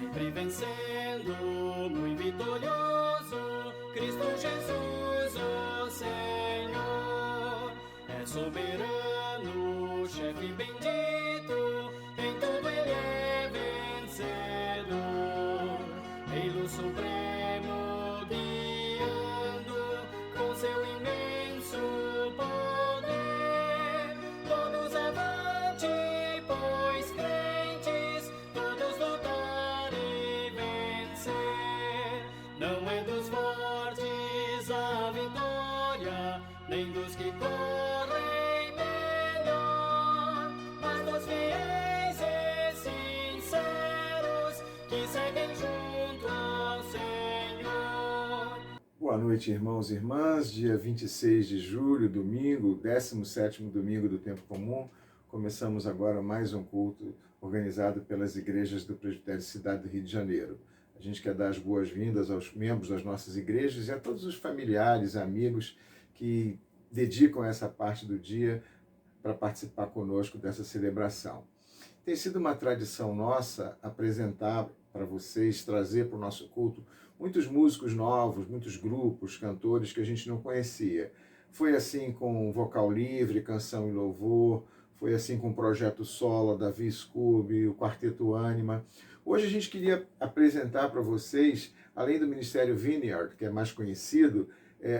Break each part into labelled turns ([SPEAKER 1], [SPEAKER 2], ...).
[SPEAKER 1] sempre vencendo, muito vitorioso, Cristo Jesus, o Senhor, é soberano, chefe bendito, em tudo ele é vencedor, Rei supremo guiando com seu imenso poder, todos avante, pois crentes, todos lutar e vencer. Não é dos fortes a vitória, nem dos que correm melhor, mas dos fiéis e sinceros que seguem junto ao Senhor.
[SPEAKER 2] Boa noite, irmãos e irmãs. Dia 26 de julho, domingo, 17º domingo do Tempo Comum. Começamos agora mais um culto organizado pelas igrejas do Presbitério Cidade do Rio de Janeiro. A gente quer dar as boas-vindas aos membros das nossas igrejas e a todos os familiares, amigos que dedicam essa parte do dia para participar conosco dessa celebração. Tem sido uma tradição nossa apresentar para vocês, trazer para o nosso culto muitos músicos novos, muitos grupos, cantores que a gente não conhecia. Foi assim com Vocal Livre, Canção e Louvor, foi assim com o Projeto Solo, Davi Scooby, o Quarteto Ânima. Hoje a gente queria apresentar para vocês, além do Ministério Vineyard, que é mais conhecido,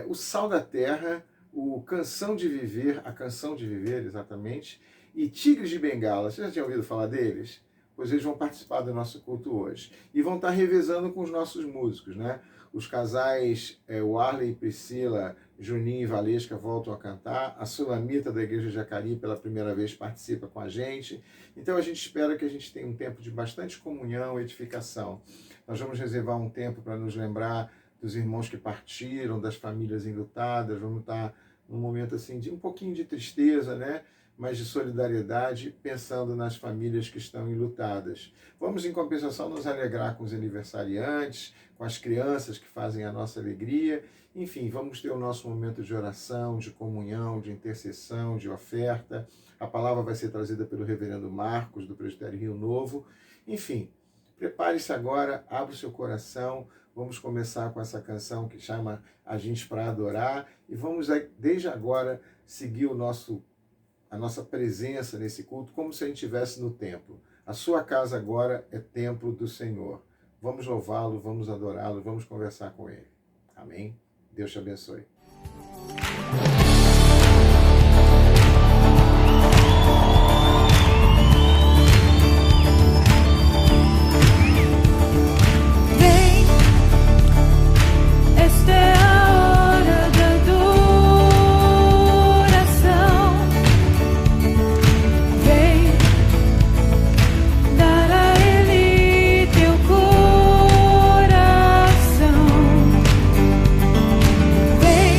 [SPEAKER 2] o Sal da Terra, o Canção de Viver, a Canção de Viver, exatamente, e Tigres de Bengala. Vocês já tinham ouvido falar deles? Pois eles vão participar do nosso culto hoje. E vão estar revezando com os nossos músicos, né? Os casais, o Arley e Priscila, Juninho e Valesca voltam a cantar. A Sulamita da Igreja de Jacari pela primeira vez participa com a gente. Então a gente espera que a gente tenha um tempo de bastante comunhão e edificação. Nós vamos reservar um tempo para nos lembrar dos irmãos que partiram, das famílias enlutadas. Vamos estar num momento assim de um pouquinho de tristeza, né? Mas de solidariedade, pensando nas famílias que estão enlutadas. Vamos, em compensação, nos alegrar com os aniversariantes, com as crianças que fazem a nossa alegria. Enfim, vamos ter o nosso momento de oração, de comunhão, de intercessão, de oferta. A palavra vai ser trazida pelo reverendo Marcos, do Presbitério Rio Novo. Enfim, prepare-se agora, abra o seu coração. Vamos começar com essa canção que chama A Gente para Adorar. E vamos, desde agora, seguir a nossa presença nesse culto, como se a gente estivesse no templo. A sua casa agora é templo do Senhor. Vamos louvá-lo, vamos adorá-lo, vamos conversar com ele. Amém? Deus te abençoe.
[SPEAKER 3] Vem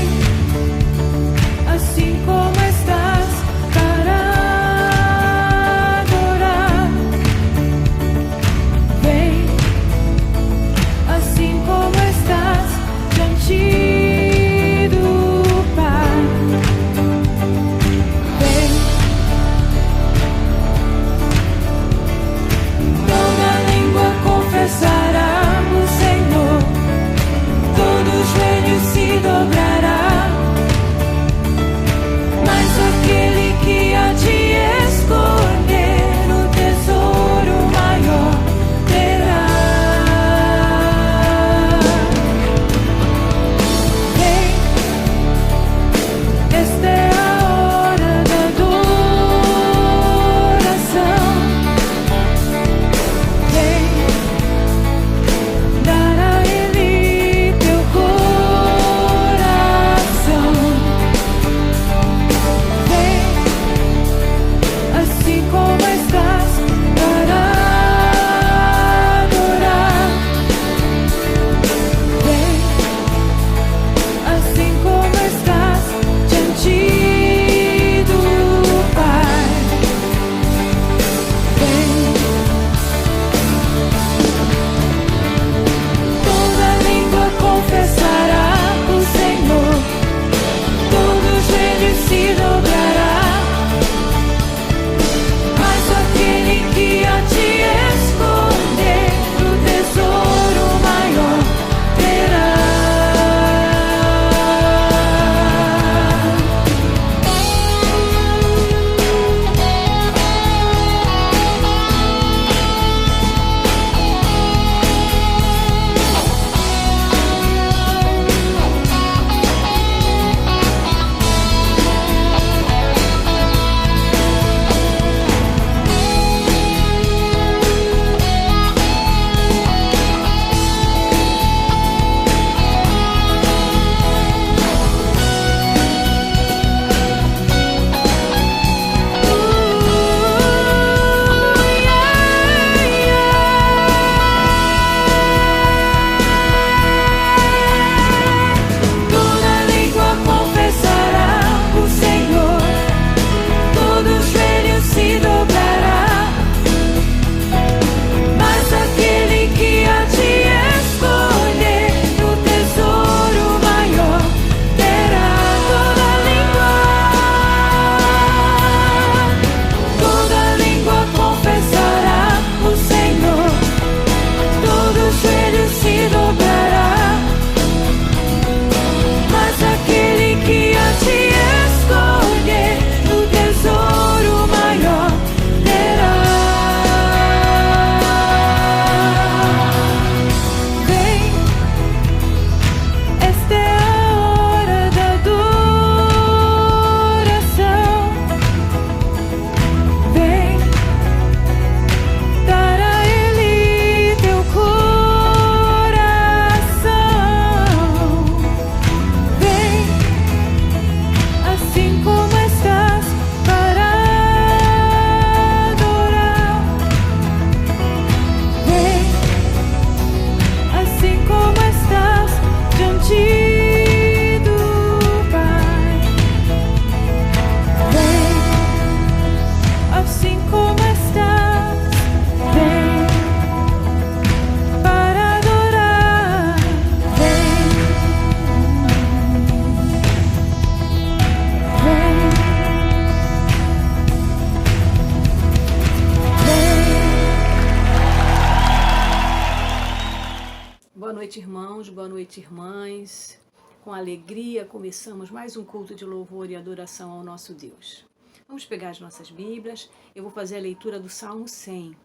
[SPEAKER 3] noite, irmãos, boa noite, irmãs. Com alegria começamos mais um culto de louvor e adoração ao nosso Deus. Vamos pegar as nossas Bíblias, eu vou fazer a leitura do Salmo 100.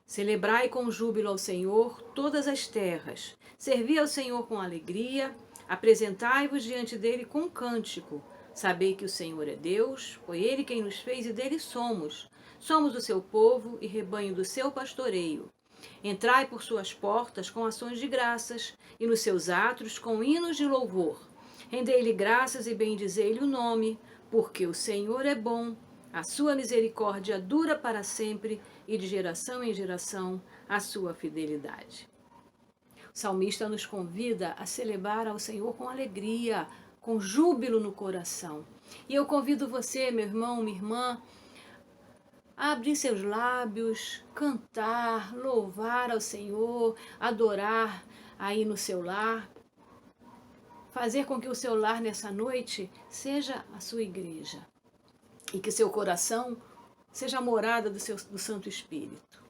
[SPEAKER 3] Celebrai com júbilo ao Senhor todas as terras, servi ao Senhor com alegria, apresentai-vos diante dele com cântico. Sabei que o Senhor é Deus, foi ele quem nos fez e dele somos. Somos o seu povo e rebanho do seu pastoreio. Entrai por suas portas com ações de graças e nos seus átrios com hinos de louvor. Rendei-lhe graças e bendizei-lhe o nome, porque o Senhor é bom, a sua misericórdia dura para sempre e de geração em geração a sua fidelidade. O salmista nos convida a celebrar ao Senhor com alegria, com júbilo no coração. E eu convido você, meu irmão, minha irmã, a abrir seus lábios, cantar, louvar ao Senhor, adorar aí no seu lar. Fazer com que o seu lar nessa noite seja a sua igreja. E que seu coração seja a morada do Santo Espírito.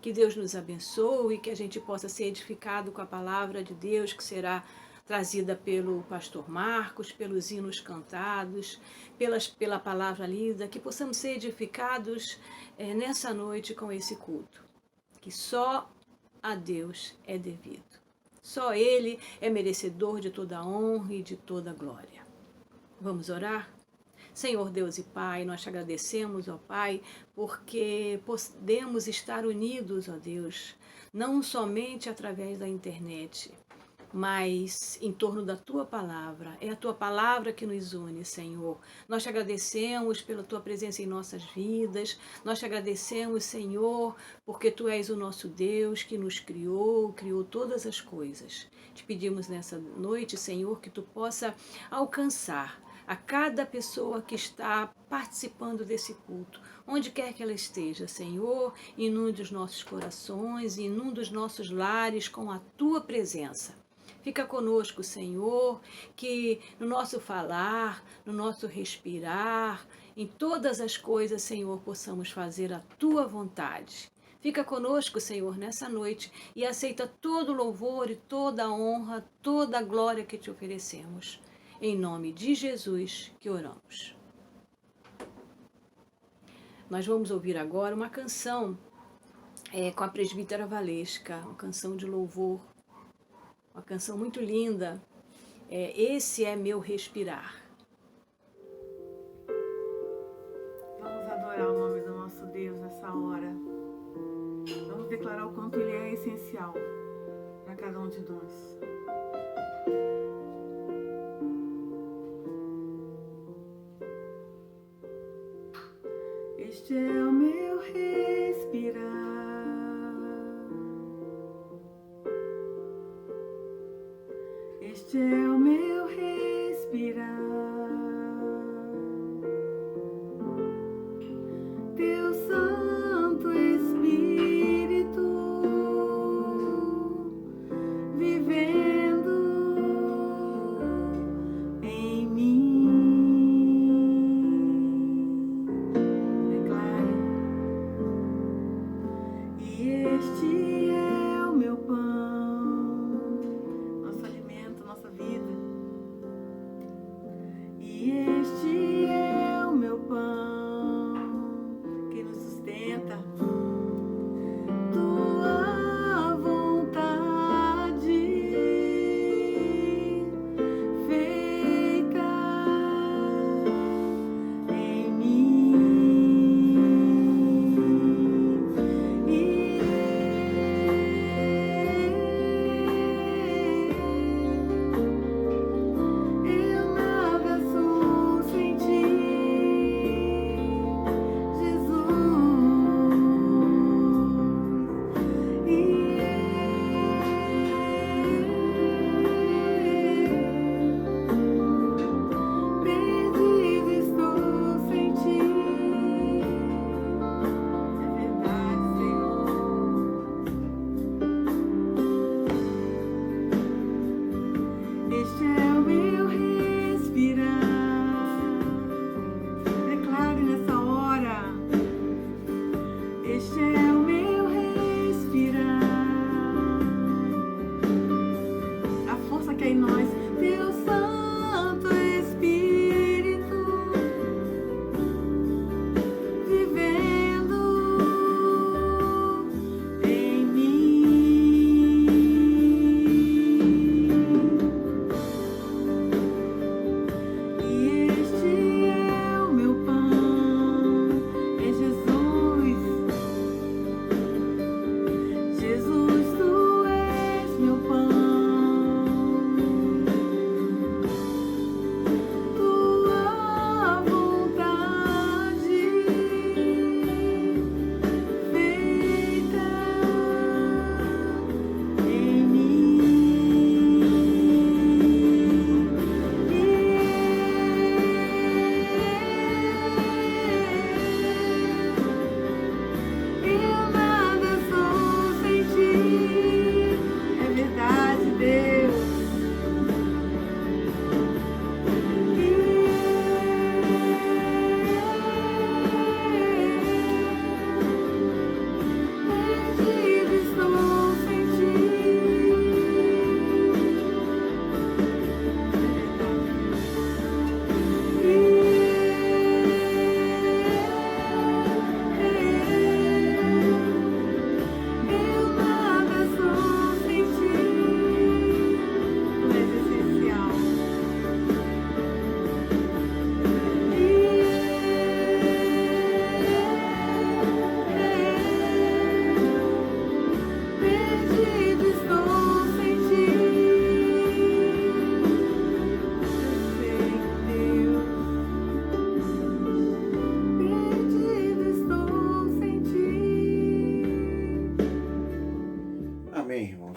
[SPEAKER 3] Que Deus nos abençoe e que a gente possa ser edificado com a palavra de Deus que será trazida pelo pastor Marcos, pelos hinos cantados, pela palavra lida, que possamos ser edificados nessa noite com esse culto, que só a Deus é devido. Só Ele é merecedor de toda a honra e de toda a glória. Vamos orar? Senhor Deus e Pai, nós te agradecemos, ó Pai, porque podemos estar unidos, ó Deus, não somente através da internet, mas em torno da Tua Palavra. É a Tua Palavra que nos une, Senhor. Nós te agradecemos pela Tua presença em nossas vidas. Nós te agradecemos, Senhor, porque Tu és o nosso Deus que nos criou todas as coisas. Te pedimos nessa noite, Senhor, que Tu possa alcançar a cada pessoa que está participando desse culto, onde quer que ela esteja, Senhor, inunde os nossos corações, inunde os nossos lares com a Tua presença. Fica conosco, Senhor, que no nosso falar, no nosso respirar, em todas as coisas, Senhor, possamos fazer a Tua vontade. Fica conosco, Senhor, nessa noite e aceita todo o louvor e toda a honra, toda a glória que Te oferecemos. Em nome de Jesus que oramos. Nós vamos ouvir agora uma canção com a presbítera Valesca, uma canção de louvor. Uma canção muito linda, Esse é Meu Respirar.
[SPEAKER 4] Vamos adorar o nome do nosso Deus nessa hora. Vamos declarar o quanto Ele é essencial para cada um de nós. Este é o meu respirar. Este é o meu respirar, Teu Santo Espírito vivendo em mim. Declare. E este é o meu pão, nosso alimento, nossa vida. E este é o meu pão que nos sustenta. Tua vontade feita em mim. Eu nada sou sem Ti, Jesus. Perdido estou sem Ti. É verdade, Senhor. Este é o meu respirar. Declare nessa hora. Este é o meu respirar.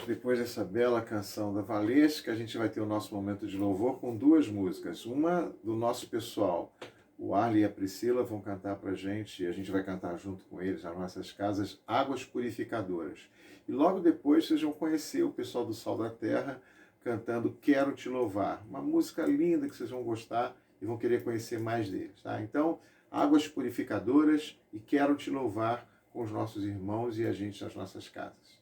[SPEAKER 2] depois dessa bela canção da Valesca, a gente vai ter o nosso momento de louvor com duas músicas. Uma do nosso pessoal, o Arley e a Priscila vão cantar pra gente, e a gente vai cantar junto com eles nas nossas casas, Águas Purificadoras. E logo depois vocês vão conhecer o pessoal do Sal da Terra cantando Quero Te Louvar. Uma música linda que vocês vão gostar e vão querer conhecer mais deles, tá? Então, Águas Purificadoras e Quero Te Louvar com os nossos irmãos e a gente nas nossas casas.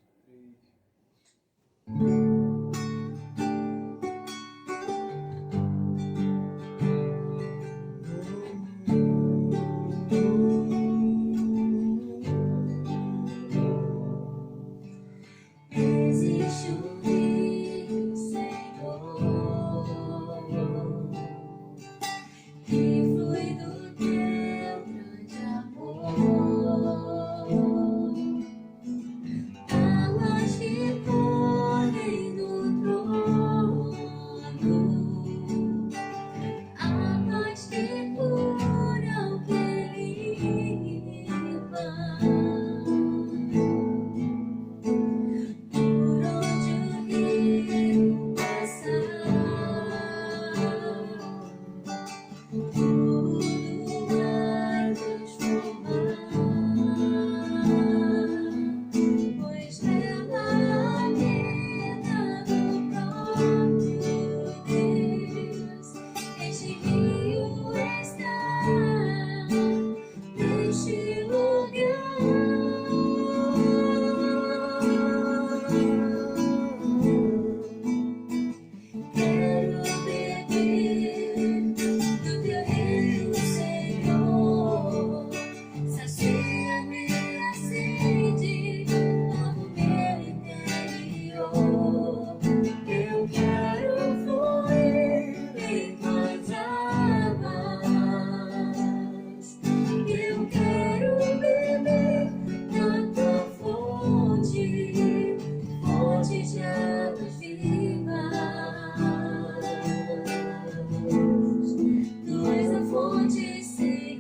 [SPEAKER 5] Existe um rio, Senhor, que flui do teu grande amor, águas que correm do trono, águas que curam, que limpam. Por onde o rio passar, tudo vai transformar, pois nela a vida do próprio Deus. Este rio está neste lugar. Quero beber do teu rio, Senhor. Sacia minha sede, lava o meu interior. Eu quero fluir em tuas águas. Eu quero beber da tua fonte, fonte de águas vivas. Tu és a fonte, Senhor.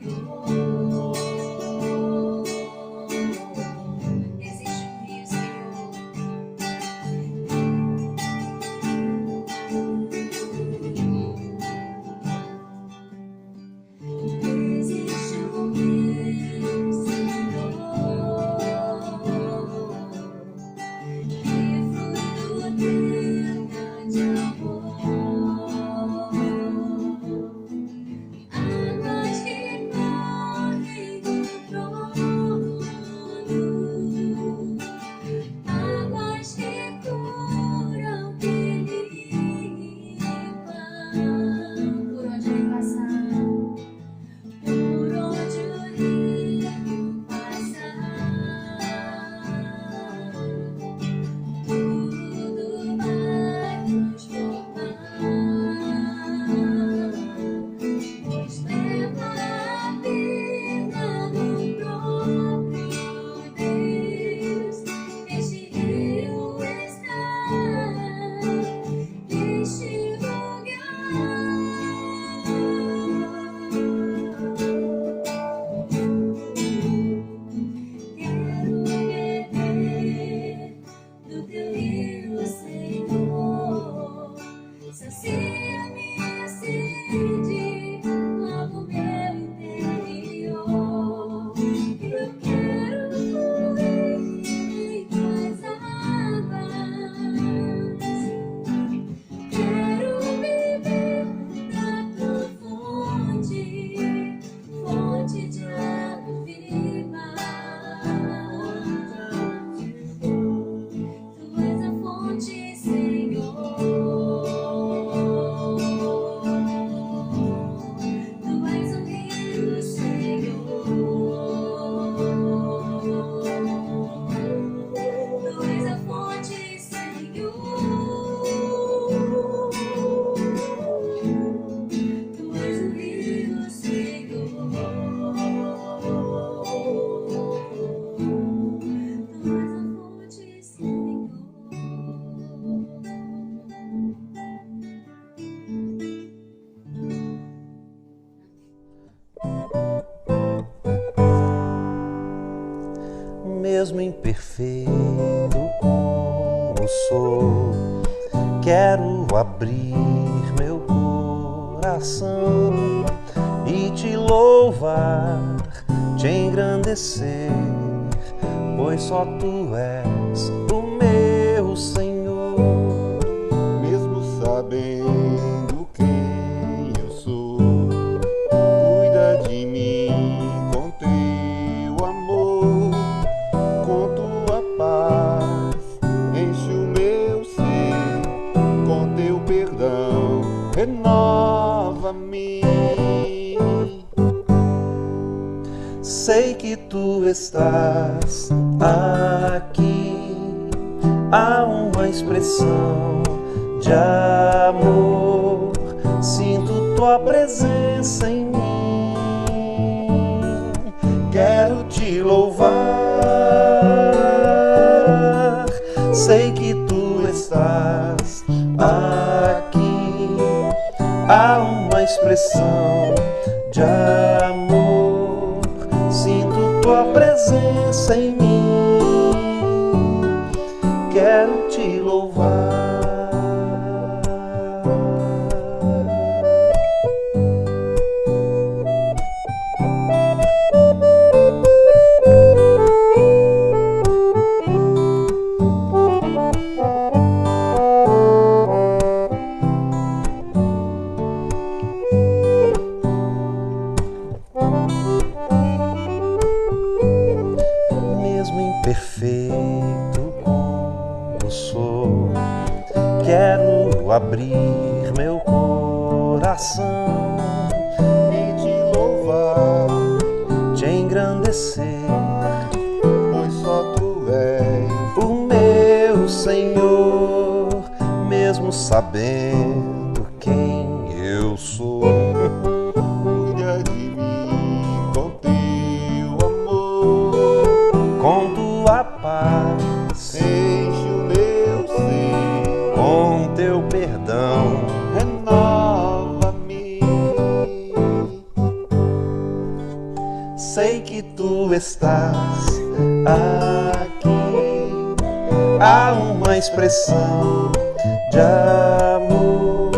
[SPEAKER 5] Existe um rio, Senhor. Existe um rio, Senhor, que flui do teu grande amor, águas que correm do trono, águas que curam, que limpam. Por onde ele passar, por onde o rio passar, tudo vai transformar, pois leva a vida do próprio Deus. Este rio está neste lugar. Quero beber do teu rio, Senhor. Sacia minha sede, lava o meu interior. Eu quero fluir em tuas águas. Quero beber da tua fonte, fonte de água viva. Tu és a fonte, Senhor. Tu és o rio, Senhor. Tu és a fonte, Senhor. Tu és o rio, Senhor. Tu és a fonte, Senhor.
[SPEAKER 6] Mesmo imperfeito como eu sou. Quero abrir meu coração e te louvar, te engrandecer, pois só tu és o meu Senhor.
[SPEAKER 7] Mesmo sabendo quem eu sou, cuida de mim com teu amor, com tua paz, enche o meu ser, com teu perdão, renova-me.
[SPEAKER 6] Sei que tu estás aqui, há uma expressão de amor, sinto tua presença em mim, quero te louvar. Sei que tu estás aqui, há uma expressão de amor, sinto tua presença em mim, quero te louvar. Mesmo imperfeito como eu sou, quero abrir meu coração
[SPEAKER 7] E te louvar,
[SPEAKER 6] te engrandecer,
[SPEAKER 7] pois só tu és
[SPEAKER 6] o meu Senhor, mesmo sabendo quem eu sou.
[SPEAKER 7] cuida de mim com teu amor,
[SPEAKER 6] Com tua paz,
[SPEAKER 7] enche o meu ser,
[SPEAKER 6] com teu perdão,
[SPEAKER 7] renova-me.
[SPEAKER 6] sei que tu estás aqui, há uma expressão de amor,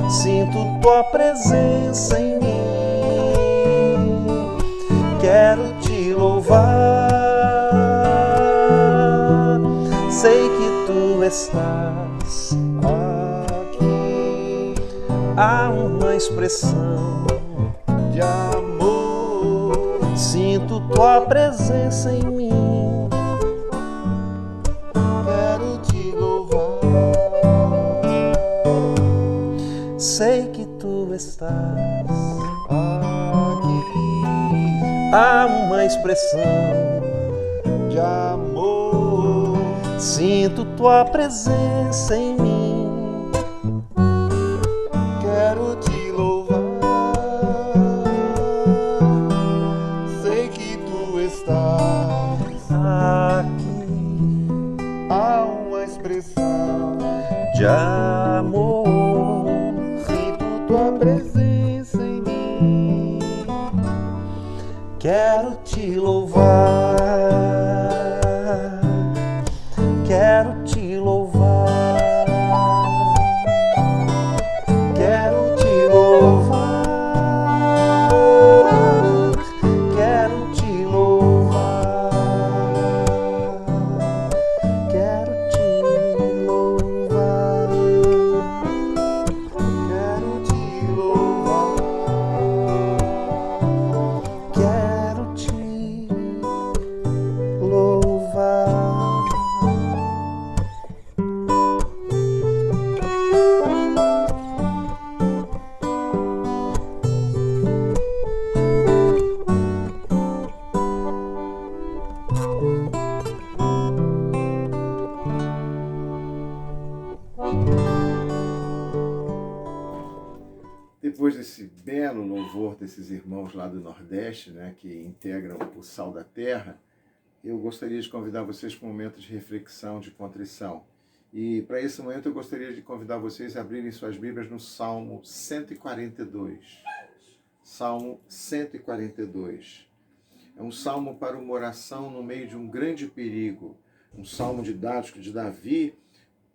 [SPEAKER 6] sinto tua presença em mim, quero te louvar. Sei que tu estás
[SPEAKER 7] Aqui
[SPEAKER 6] há uma expressão
[SPEAKER 7] de amor,
[SPEAKER 6] sinto tua presença em mim,
[SPEAKER 7] quero te louvar.
[SPEAKER 6] sei que tu estás
[SPEAKER 7] Aqui
[SPEAKER 6] há uma expressão,
[SPEAKER 7] de amor,
[SPEAKER 6] sinto tua presença em mim,
[SPEAKER 7] quero te louvar. Sei que tu estás
[SPEAKER 6] aqui
[SPEAKER 7] há uma expressão,
[SPEAKER 6] de amor,
[SPEAKER 7] sinto tua presença em mim,
[SPEAKER 6] quero te louvar, quero te louvar, quero te louvar, quero te louvar, quero te louvar,
[SPEAKER 7] quero te louvar.
[SPEAKER 6] quero te louvar.
[SPEAKER 2] Depois desse belo louvor desses irmãos lá do Nordeste, né, que integram o Sal da Terra, eu gostaria de convidar vocês para um momento de reflexão, de contrição. E para esse momento eu gostaria de convidar vocês a abrirem suas Bíblias no Salmo 142. Salmo 142. É um salmo para uma oração no meio de um grande perigo. Um salmo didático de Davi,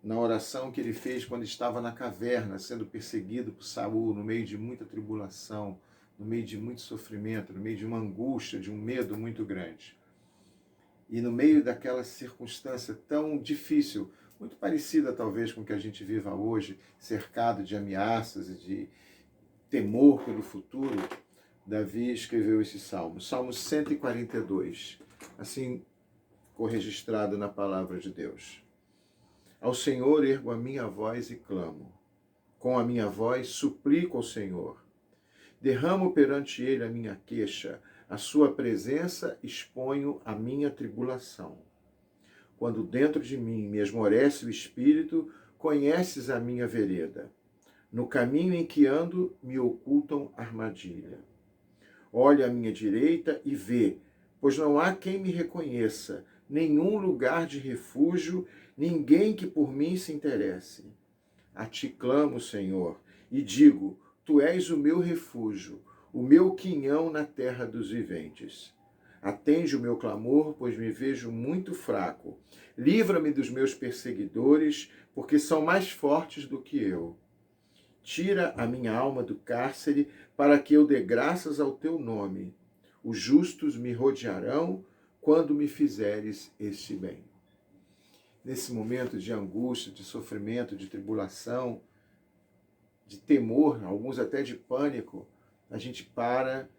[SPEAKER 2] na oração que ele fez quando estava na caverna, sendo perseguido por Saul, no meio de muita tribulação, no meio de muito sofrimento, no meio de uma angústia, de um medo muito grande. E no meio daquela circunstância tão difícil, muito parecida talvez com o que a gente viva hoje, cercado de ameaças e de temor pelo futuro, Davi escreveu esse salmo, Salmo 142, assim ficou registrado na palavra de Deus. Ao Senhor ergo a minha voz e clamo. Com a minha voz suplico ao Senhor. Derramo perante ele a minha queixa, a sua presença exponho a minha tribulação. Quando dentro de mim me esmorece o espírito, conheces a minha vereda. No caminho em que ando, me ocultam armadilha. Olha à minha direita e vê, pois não há quem me reconheça, nenhum lugar de refúgio, ninguém que por mim se interesse. A ti clamo, Senhor, e digo, tu és o meu refúgio, o meu quinhão na terra dos viventes. Atende o meu clamor, pois me vejo muito fraco. Livra-me dos meus perseguidores, porque são mais fortes do que eu. Tira a minha alma do cárcere, para que eu dê graças ao teu nome. Os justos me rodearão quando me fizeres este bem. Nesse momento de angústia, de sofrimento, de tribulação, de temor, alguns até de pânico, a gente para,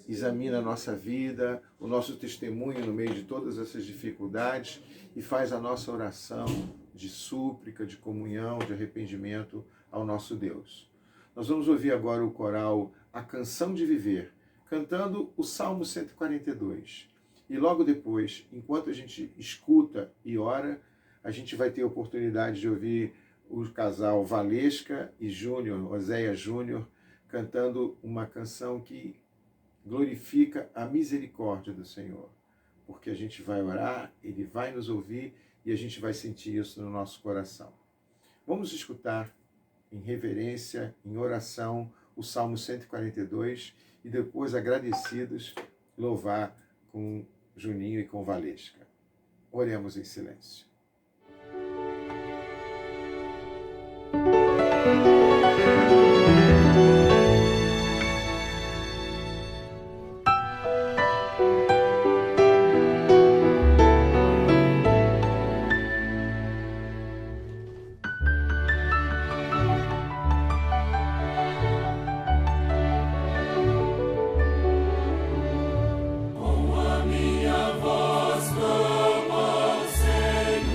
[SPEAKER 2] examina a nossa vida, o nosso testemunho no meio de todas essas dificuldades e faz a nossa oração de súplica, de comunhão, de arrependimento ao nosso Deus. Nós vamos ouvir agora o coral A Canção de Viver, cantando o Salmo 142. E logo depois, enquanto a gente escuta e ora, a gente vai ter a oportunidade de ouvir o casal Valesca e Júnior, Oséia Júnior, cantando uma canção que glorifica a misericórdia do Senhor. Porque a gente vai orar, Ele vai nos ouvir e a gente vai sentir isso no nosso coração. Vamos escutar em reverência, em oração, o Salmo 142 e depois, agradecidos, louvar com Juninho e com Valesca. Oremos em silêncio.
[SPEAKER 1] Com a minha voz clamo ao Senhor.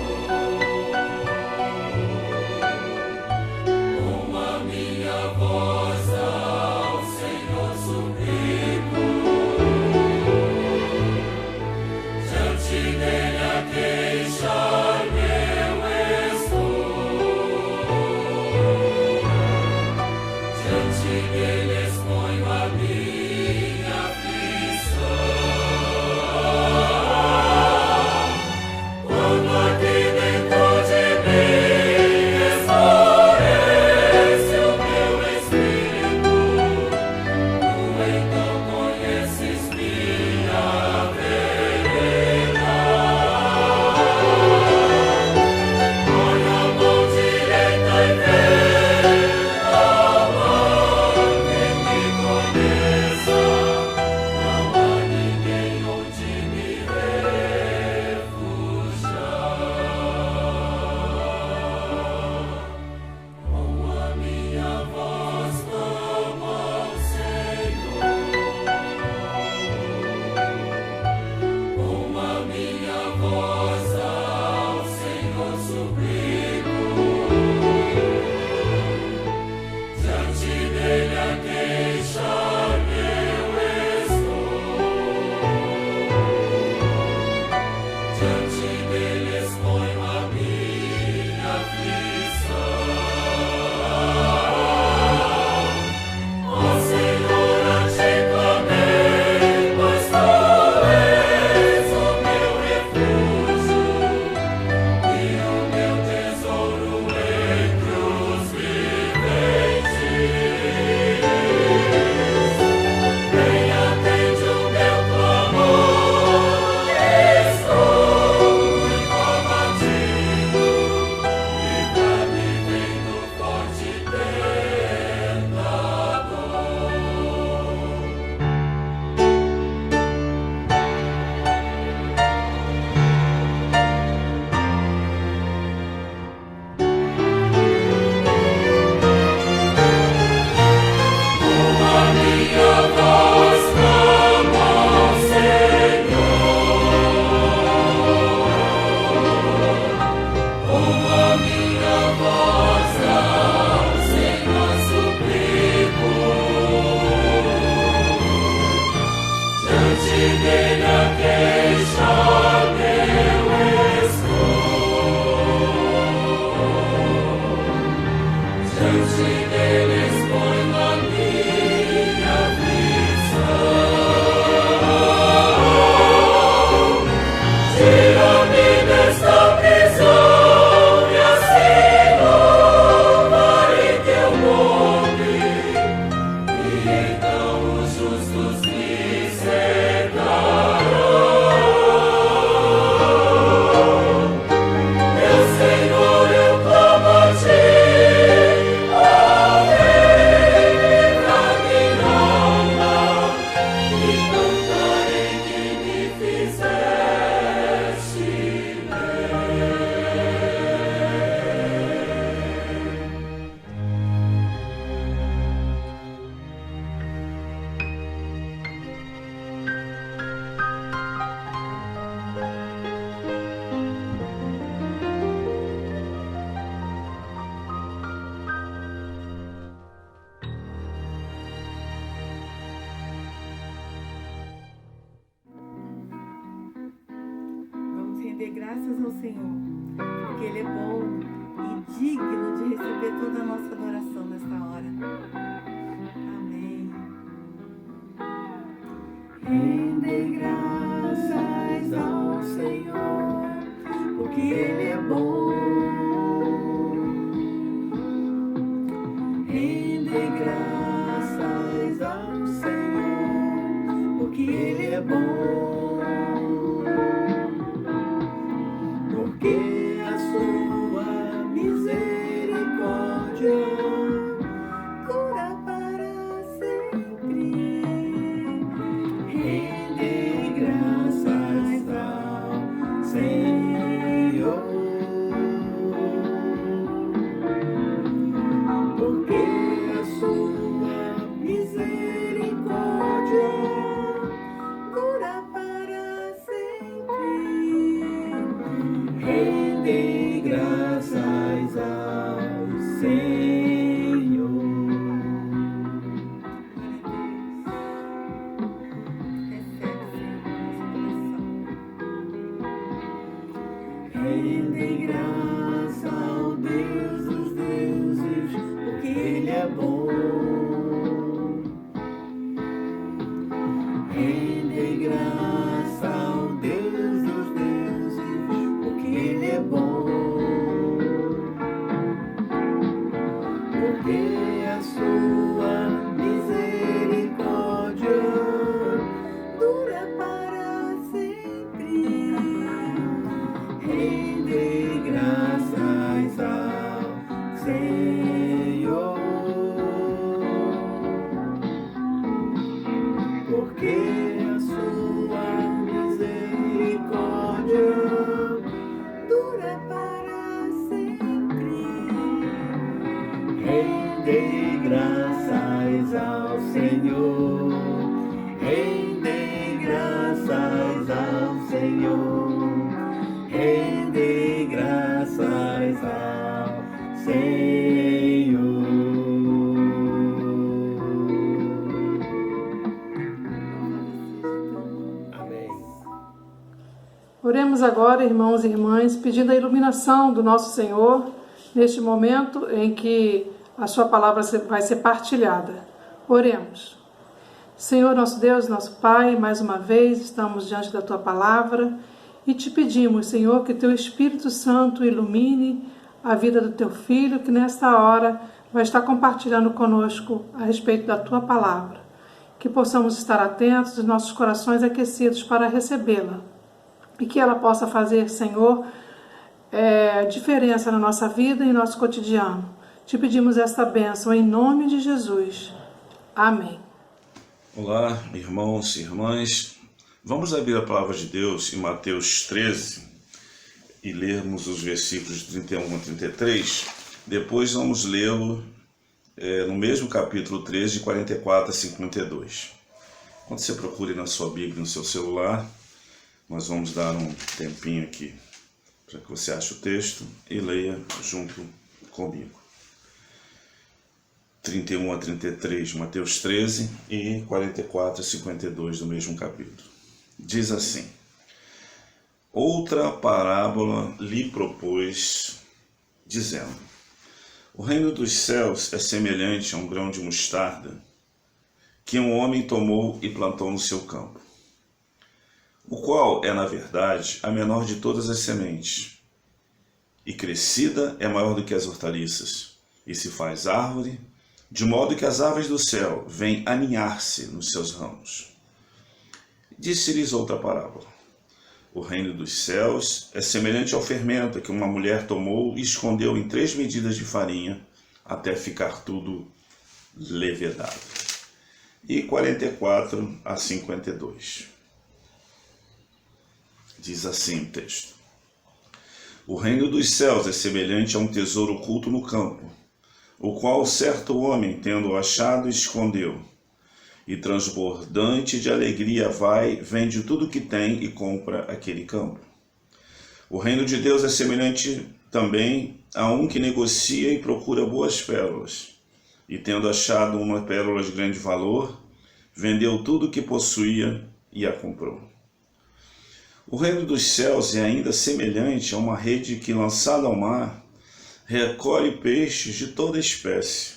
[SPEAKER 4] dê graças ao Senhor, porque Ele é bom e digno de receber toda a nossa adoração nesta hora. Amém. Rende graças ao Senhor, porque Ele é bom. Rende graças ao Senhor, porque Ele é bom. Porque a sua misericórdia dura para sempre. Rende graças ao Senhor, porque a sua misericórdia dura para sempre. Rende graças ao Senhor. Rende graça ao Deus dos deuses, porque Ele é bom. Rende graça ao Deus dos deuses, porque Ele é bom. Porque a sua misericórdia dura para sempre. Rende graças ao Senhor, porque a sua misericórdia dura para sempre. Rende graças ao Senhor, rende graças ao Senhor, rende graças ao Senhor. Amém.
[SPEAKER 8] Oremos agora, irmãos e irmãs, pedindo a iluminação do nosso Senhor neste momento em que a sua palavra vai ser partilhada. Oremos. Senhor, nosso Deus, nosso Pai, mais uma vez estamos diante da tua palavra e te pedimos, Senhor, que teu Espírito Santo ilumine a vida do teu filho, que nesta hora vai estar compartilhando conosco a respeito da tua palavra. Que possamos estar atentos e nossos corações aquecidos para recebê-la. E que ela possa fazer, Senhor, diferença na nossa vida e no nosso cotidiano. Te pedimos esta bênção em nome de Jesus. Amém.
[SPEAKER 9] Olá, irmãos e irmãs. Vamos abrir a palavra de Deus em Mateus 13 e lermos os versículos de 31 a 33. Depois vamos lê-lo no mesmo capítulo 13, de 44 a 52. Quando você procure na sua Bíblia, no seu celular, nós vamos dar um tempinho aqui para que você ache o texto e leia junto comigo. 31 a 33, Mateus 13 e 44 a 52 do mesmo capítulo. Diz assim: outra parábola lhe propôs, dizendo: o reino dos céus é semelhante a um grão de mostarda que um homem tomou e plantou no seu campo, o qual é, na verdade, a menor de todas as sementes, e crescida é maior do que as hortaliças, e se faz árvore, de modo que as aves do céu vêm aninhar-se nos seus ramos. Disse-lhes outra parábola: o reino dos céus é semelhante ao fermento que uma mulher tomou e escondeu em 3 medidas de farinha, até ficar tudo levedado. E 44 a 52. Diz assim o texto: o reino dos céus é semelhante a um tesouro oculto no campo, o qual certo homem, tendo achado, escondeu, e transbordante de alegria vai, vende tudo o que tem e compra aquele campo. O reino de Deus é semelhante também a um que negocia e procura boas pérolas, e tendo achado uma pérola de grande valor, vendeu tudo o que possuía e a comprou. O reino dos céus é ainda semelhante a uma rede que, lançada ao mar, recolhe peixes de toda espécie.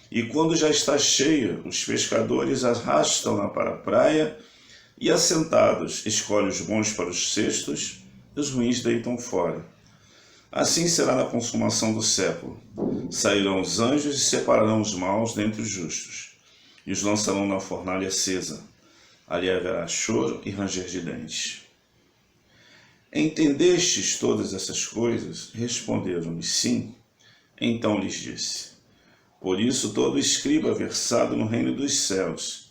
[SPEAKER 9] E quando já está cheia, os pescadores arrastam-na para a praia e, assentados, escolhem os bons para os cestos e os ruins deitam fora. Assim será na consumação do século. Sairão os anjos e separarão os maus dentre os justos, e os lançarão na fornalha acesa. Ali haverá choro e ranger de dentes. Entendestes todas essas coisas? Responderam-lhe, sim. Então lhes disse: por isso todo escriba versado no reino dos céus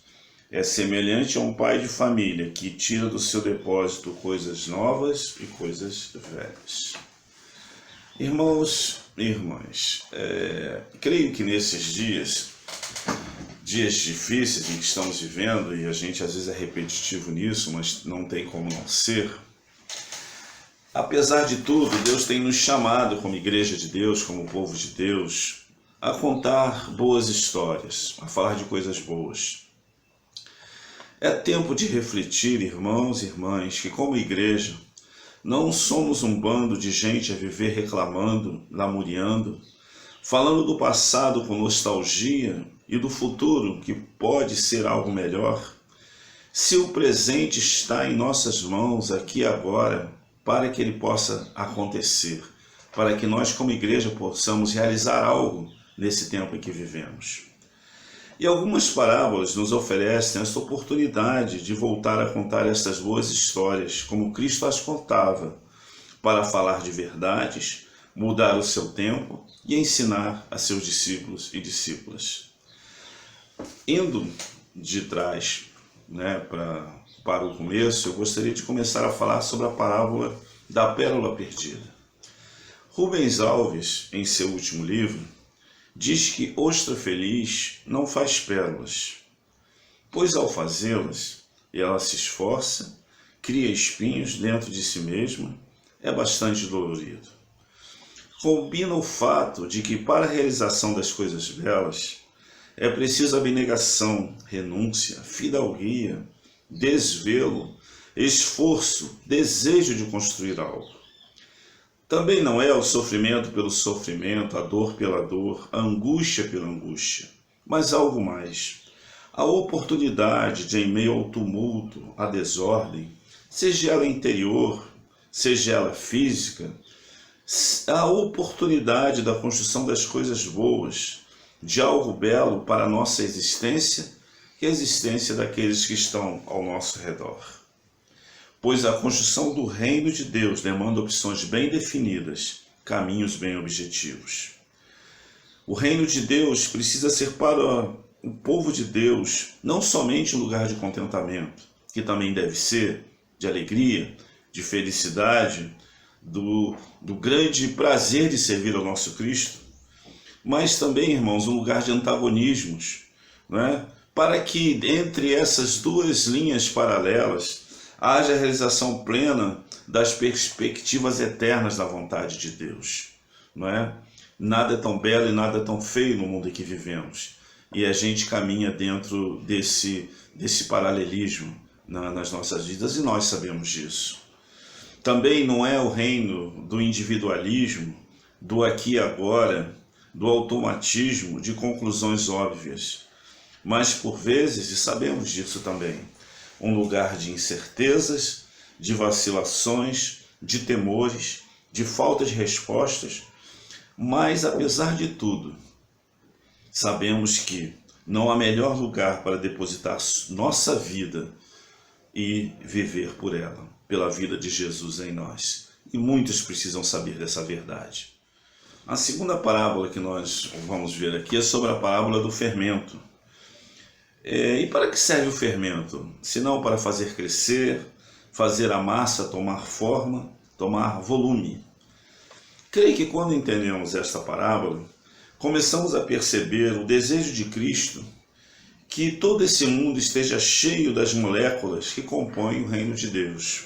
[SPEAKER 9] é semelhante a um pai de família que tira do seu depósito coisas novas e coisas velhas. Irmãos e irmãs, creio que nesses dias difíceis em que estamos vivendo, e a gente às vezes é repetitivo nisso, mas não tem como não ser, apesar de tudo, Deus tem nos chamado como igreja de Deus, como povo de Deus, a contar boas histórias, a falar de coisas boas. É tempo de refletir, irmãos e irmãs, que como igreja não somos um bando de gente a viver reclamando, lamuriando, falando do passado com nostalgia e do futuro que pode ser algo melhor. Se o presente está em nossas mãos aqui e agora, para que ele possa acontecer, para que nós como igreja possamos realizar algo nesse tempo em que vivemos. E algumas parábolas nos oferecem essa oportunidade de voltar a contar estas boas histórias, como Cristo as contava, para falar de verdades, mudar o seu tempo e ensinar a seus discípulos e discípulas. Indo de trás para o começo, eu gostaria de começar a falar sobre a parábola da pérola perdida. Rubens Alves, em seu último livro, diz que ostra feliz não faz pérolas, pois ao fazê-las, ela se esforça, cria espinhos dentro de si mesma, é bastante dolorido. Combina o fato de que para a realização das coisas belas é preciso abnegação, renúncia, fidalguia, desvelo, esforço, desejo de construir algo. Também não é o sofrimento pelo sofrimento, a dor pela dor, a angústia pela angústia, mas algo mais. A oportunidade de, em meio ao tumulto, à desordem, seja ela interior, seja ela física, a oportunidade da construção das coisas boas, de algo belo para a nossa existência e a existência daqueles que estão ao nosso redor. Pois a construção do reino de Deus demanda opções bem definidas, caminhos bem objetivos. O reino de Deus precisa ser para o povo de Deus não somente um lugar de contentamento, que também deve ser de alegria, de felicidade, do grande prazer de servir ao nosso Cristo, mas também, irmãos, um lugar de antagonismos, para que entre essas duas linhas paralelas haja a realização plena das perspectivas eternas da vontade de Deus. Nada é tão belo e nada é tão feio no mundo em que vivemos. E a gente caminha dentro desse paralelismo nas nossas vidas e nós sabemos disso. Também não é o reino do individualismo, do aqui e agora, do automatismo, de conclusões óbvias. Mas por vezes, e sabemos disso também, um lugar de incertezas, de vacilações, de temores, de falta de respostas, mas apesar de tudo, sabemos que não há melhor lugar para depositar nossa vida e viver por ela, pela vida de Jesus em nós. E muitos precisam saber dessa verdade. A segunda parábola que nós vamos ver aqui é sobre a parábola do fermento. E para que serve o fermento? Se não para fazer crescer, fazer a massa tomar forma, tomar volume. Creio que quando entendemos esta parábola, começamos a perceber o desejo de Cristo que todo esse mundo esteja cheio das moléculas que compõem o reino de Deus.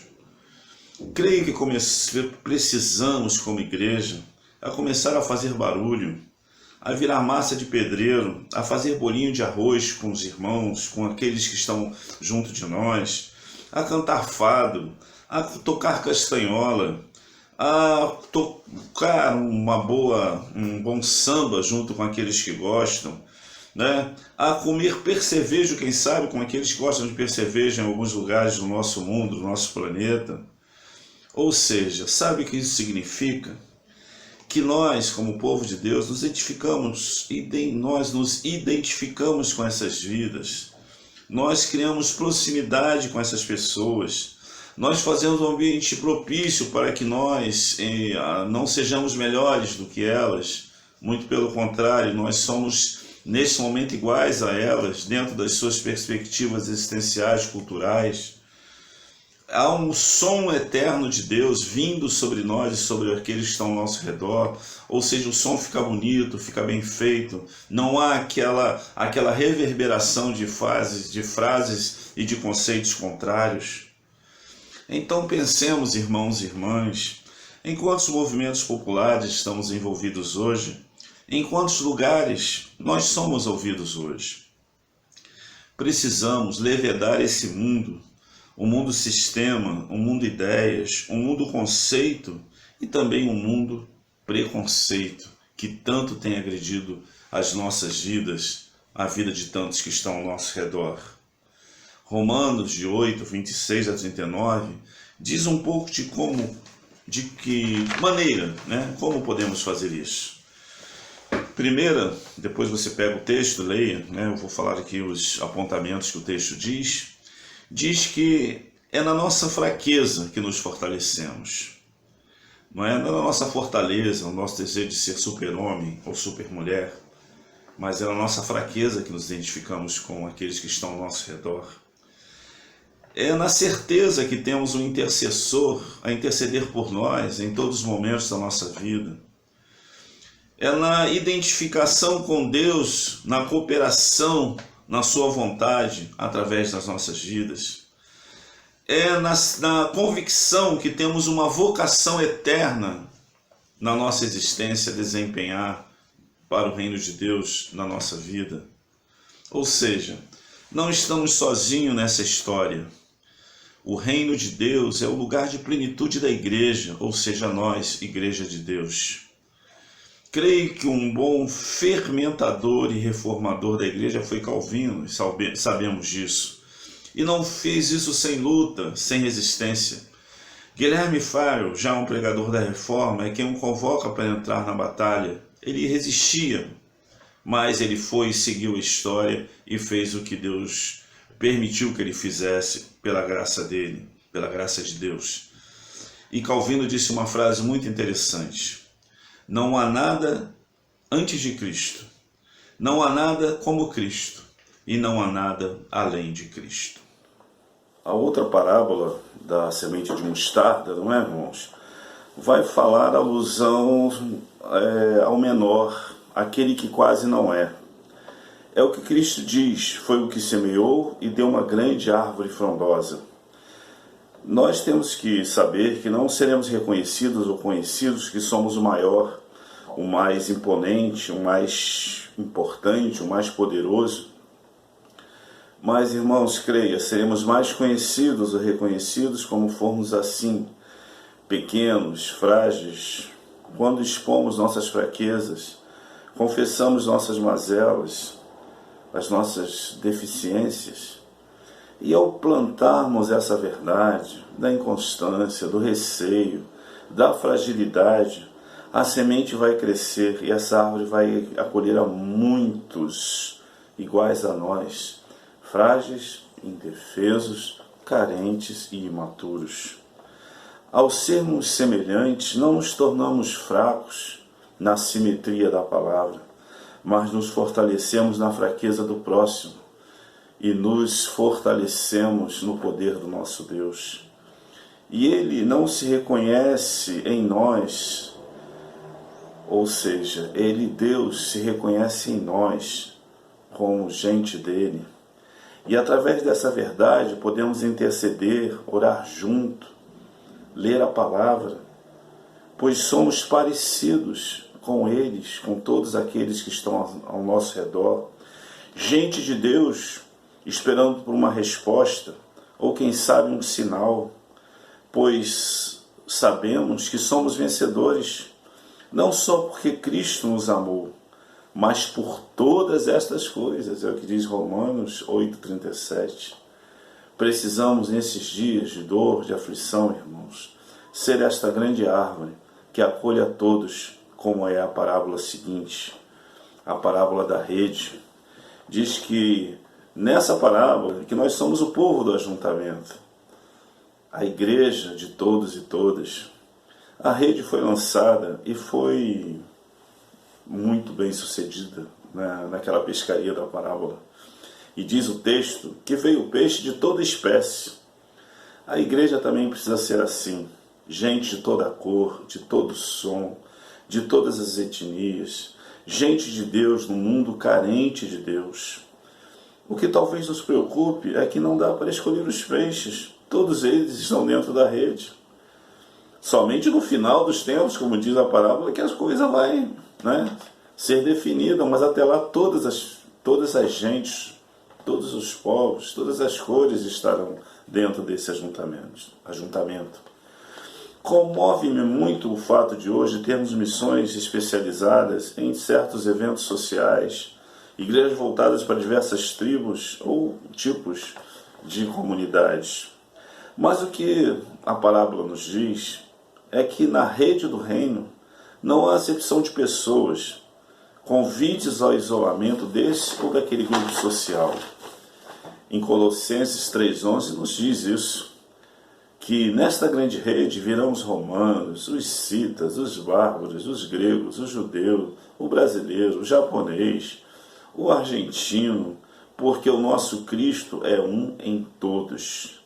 [SPEAKER 9] Creio que precisamos, como igreja, a começar a fazer barulho, a virar massa de pedreiro, a fazer bolinho de arroz com os irmãos, com aqueles que estão junto de nós, a cantar fado, a tocar castanhola, a tocar um bom samba junto com aqueles que gostam, né? A comer percevejo, quem sabe, com aqueles que gostam de percevejo em alguns lugares do nosso mundo, do nosso planeta. Ou seja, sabe o que isso significa? Que nós, como povo de Deus, nos identificamos com essas vidas, nós criamos proximidade com essas pessoas, nós fazemos um ambiente propício para que nós não sejamos melhores do que elas, muito pelo contrário, nós somos neste momento iguais a elas, dentro das suas perspectivas existenciais, culturais. Há um som eterno de Deus vindo sobre nós e sobre aqueles que estão ao nosso redor, ou seja, o som fica bonito, fica bem feito, não há aquela reverberação de frases e de conceitos contrários. Então pensemos, irmãos e irmãs, em quantos movimentos populares estamos envolvidos hoje, em quantos lugares nós somos ouvidos hoje. Precisamos levedar esse mundo, o mundo sistema, o mundo ideias, o mundo conceito e também o mundo preconceito, que tanto tem agredido as nossas vidas, a vida de tantos que estão ao nosso redor. Romanos 8, 26 a 39, diz um pouco de que maneira, né? Como podemos fazer isso. Primeira, depois você pega o texto, leia, né? Eu vou falar aqui os apontamentos que o texto diz que é na nossa fraqueza que nos fortalecemos. Não é na nossa fortaleza, no nosso desejo de ser super-homem ou super-mulher, mas é na nossa fraqueza que nos identificamos com aqueles que estão ao nosso redor. É na certeza que temos um intercessor a interceder por nós em todos os momentos da nossa vida. É na identificação com Deus, na cooperação, na sua vontade, através das nossas vidas. É na convicção que temos uma vocação eterna na nossa existência a desempenhar para o reino de Deus na nossa vida. Ou seja, não estamos sozinhos nessa história. O reino de Deus é o lugar de plenitude da igreja, ou seja, nós, igreja de Deus. Creio que um bom fermentador e reformador da igreja foi Calvino, sabemos disso. E não fez isso sem luta, sem resistência. Guilherme Farel, já um pregador da reforma, é quem o convoca para entrar na batalha. Ele resistia, mas ele foi e seguiu a história e fez o que Deus permitiu que ele fizesse pela graça dele, pela graça de Deus. E Calvino disse uma frase muito interessante: não há nada antes de Cristo, não há nada como Cristo e não há nada além de Cristo. A outra parábola da semente de mostarda, não é, irmãos? Vai falar alusão ao menor, aquele que quase não é. É o que Cristo diz, foi o que semeou e deu uma grande árvore frondosa. Nós temos que saber que não seremos reconhecidos ou conhecidos que somos o maior, o mais imponente, o mais importante, o mais poderoso. Mas, irmãos, creia, seremos mais conhecidos ou reconhecidos como formos assim, pequenos, frágeis, quando expomos nossas fraquezas, confessamos nossas mazelas, as nossas deficiências. E ao plantarmos essa verdade da inconstância, do receio, da fragilidade, a semente vai crescer e essa árvore vai acolher a muitos iguais a nós, frágeis, indefesos, carentes e imaturos. Ao sermos semelhantes, não nos tornamos fracos na simetria da palavra, mas nos fortalecemos na fraqueza do próximo e nos fortalecemos no poder do nosso Deus. E Ele não se reconhece em nós, ou seja, Ele, Deus, se reconhece em nós como gente dele. E através dessa verdade podemos interceder, orar junto, ler a palavra, pois somos parecidos com eles, com todos aqueles que estão ao nosso redor. Gente de Deus esperando por uma resposta, ou quem sabe um sinal. pois sabemos que somos vencedores, não só porque Cristo nos amou, mas por todas estas coisas, é o que diz Romanos 8,37. Precisamos, nesses dias de dor, de aflição, irmãos, ser esta grande árvore que acolhe a todos, como é a parábola seguinte, a parábola da rede. Diz que nessa parábola que nós somos o povo do ajuntamento, a igreja de todos e todas. A rede foi lançada e foi muito bem sucedida naquela pescaria da parábola. E diz o texto que veio peixe de toda espécie. A igreja também precisa ser assim. Gente de toda cor, de todo som, de todas as etnias. Gente de Deus no mundo carente de Deus. O que talvez nos preocupe é que não dá para escolher os peixes. Todos eles estão dentro da rede. Somente no final dos tempos, como diz a parábola, que as coisas vão ser definidas. Mas até lá todas as gentes, todos os povos, todas as cores estarão dentro desse ajuntamento. Comove-me muito o fato de hoje termos missões especializadas em certos eventos sociais, igrejas voltadas para diversas tribos ou tipos de comunidades. Mas o que a parábola nos diz é que na rede do reino não há acepção de pessoas, convites ao isolamento desse ou daquele grupo social. Em Colossenses 3,11 nos diz isso, que nesta grande rede virão os romanos, os citas, os bárbaros, os gregos, o judeu, o brasileiro, o japonês, o argentino, porque o nosso Cristo é um em todos.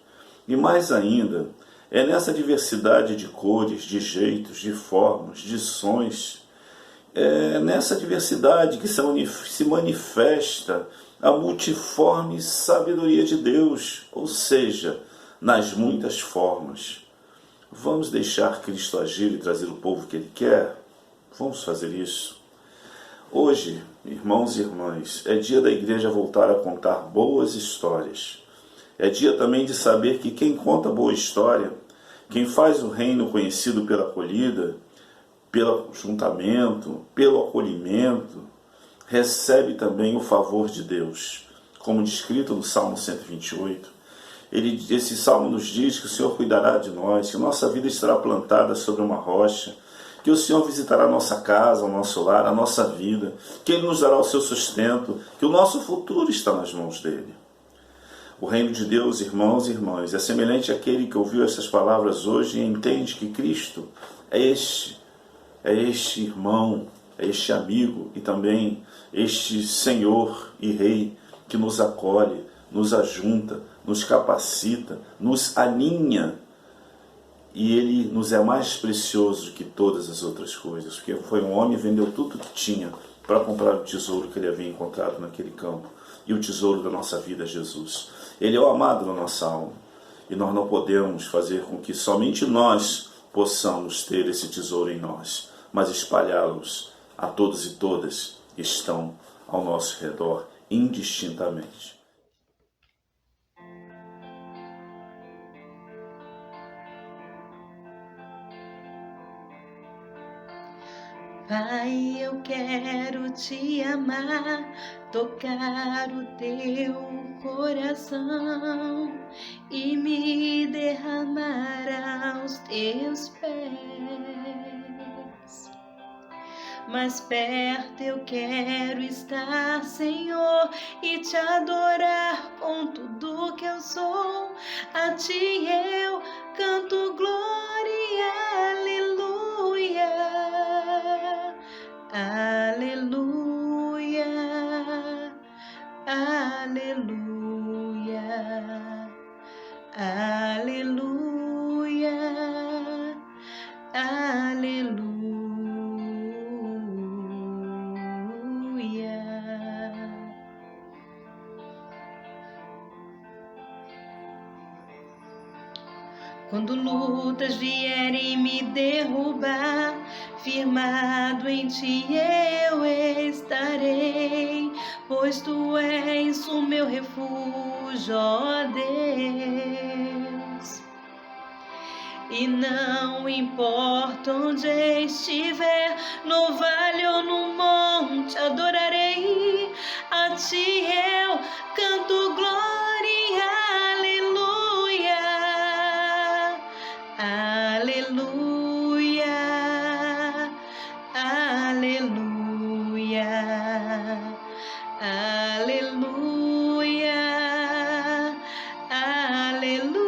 [SPEAKER 9] E mais ainda, é nessa diversidade de cores, de jeitos, de formas, de sons, é nessa diversidade que se manifesta a multiforme sabedoria de Deus, ou seja, nas muitas formas. Vamos deixar Cristo agir e trazer o povo que Ele quer? Vamos fazer isso. Hoje, irmãos e irmãs, é dia da igreja voltar a contar boas histórias. É dia também de saber que quem conta boa história, quem faz o reino conhecido pela acolhida, pelo juntamento, pelo acolhimento, recebe também o favor de Deus. Como descrito no Salmo 128, esse Salmo nos diz que o Senhor cuidará de nós, que nossa vida estará plantada sobre uma rocha, que o Senhor visitará a nossa casa, o nosso lar, a nossa vida, que Ele nos dará o seu sustento, que o nosso futuro está nas mãos dEle. O reino de Deus, irmãos e irmãs, é semelhante àquele que ouviu essas palavras hoje e entende que Cristo é este irmão, é este amigo e também este Senhor e Rei que nos acolhe, nos ajunta, nos capacita, nos alinha, e Ele nos é mais precioso que todas as outras coisas, porque foi um homem e vendeu tudo que tinha para comprar o tesouro que ele havia encontrado naquele campo, e o tesouro da nossa vida é Jesus. Ele é o amado da nossa alma, e nós não podemos fazer com que somente nós possamos ter esse tesouro em nós, mas espalhá-los a todos e todas que estão ao nosso redor, indistintamente.
[SPEAKER 5] Pai, eu quero te amar, tocar o teu coração e me derramar aos teus pés. Mais perto eu quero estar, Senhor, e te adorar com tudo que eu sou. A ti eu canto glória, aleluia. Aleluia, aleluia, aleluia, aleluia. Quando lutas vierem me derrubar, firmado em ti eu estarei, pois tu és o meu refúgio, ó Deus. E não importa onde estiver, no vale ou no monte, adorarei. A ti eu canto glória, aleluia, aleluia, aleluia, aleluia, aleluia.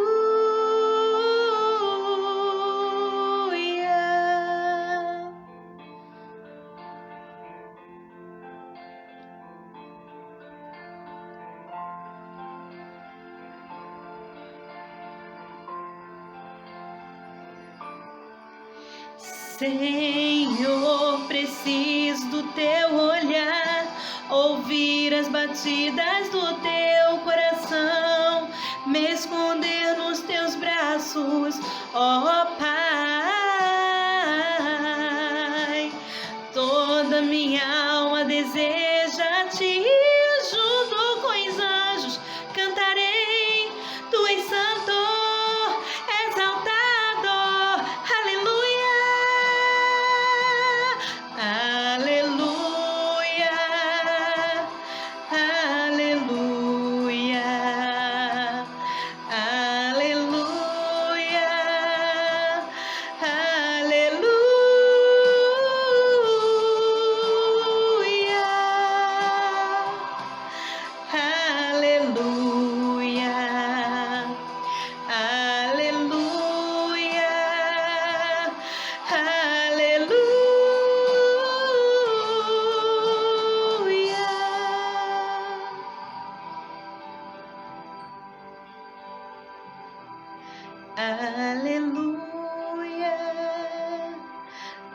[SPEAKER 5] Senhor, preciso do teu olhar, ouvir as batidas do teu coração, me esconder nos teus braços, ó Pai. Toda minha alma deseja te junto com os anjos, cantarei, tu és santo, exaltado, aleluia, aleluia, aleluia, aleluia, aleluia, aleluia,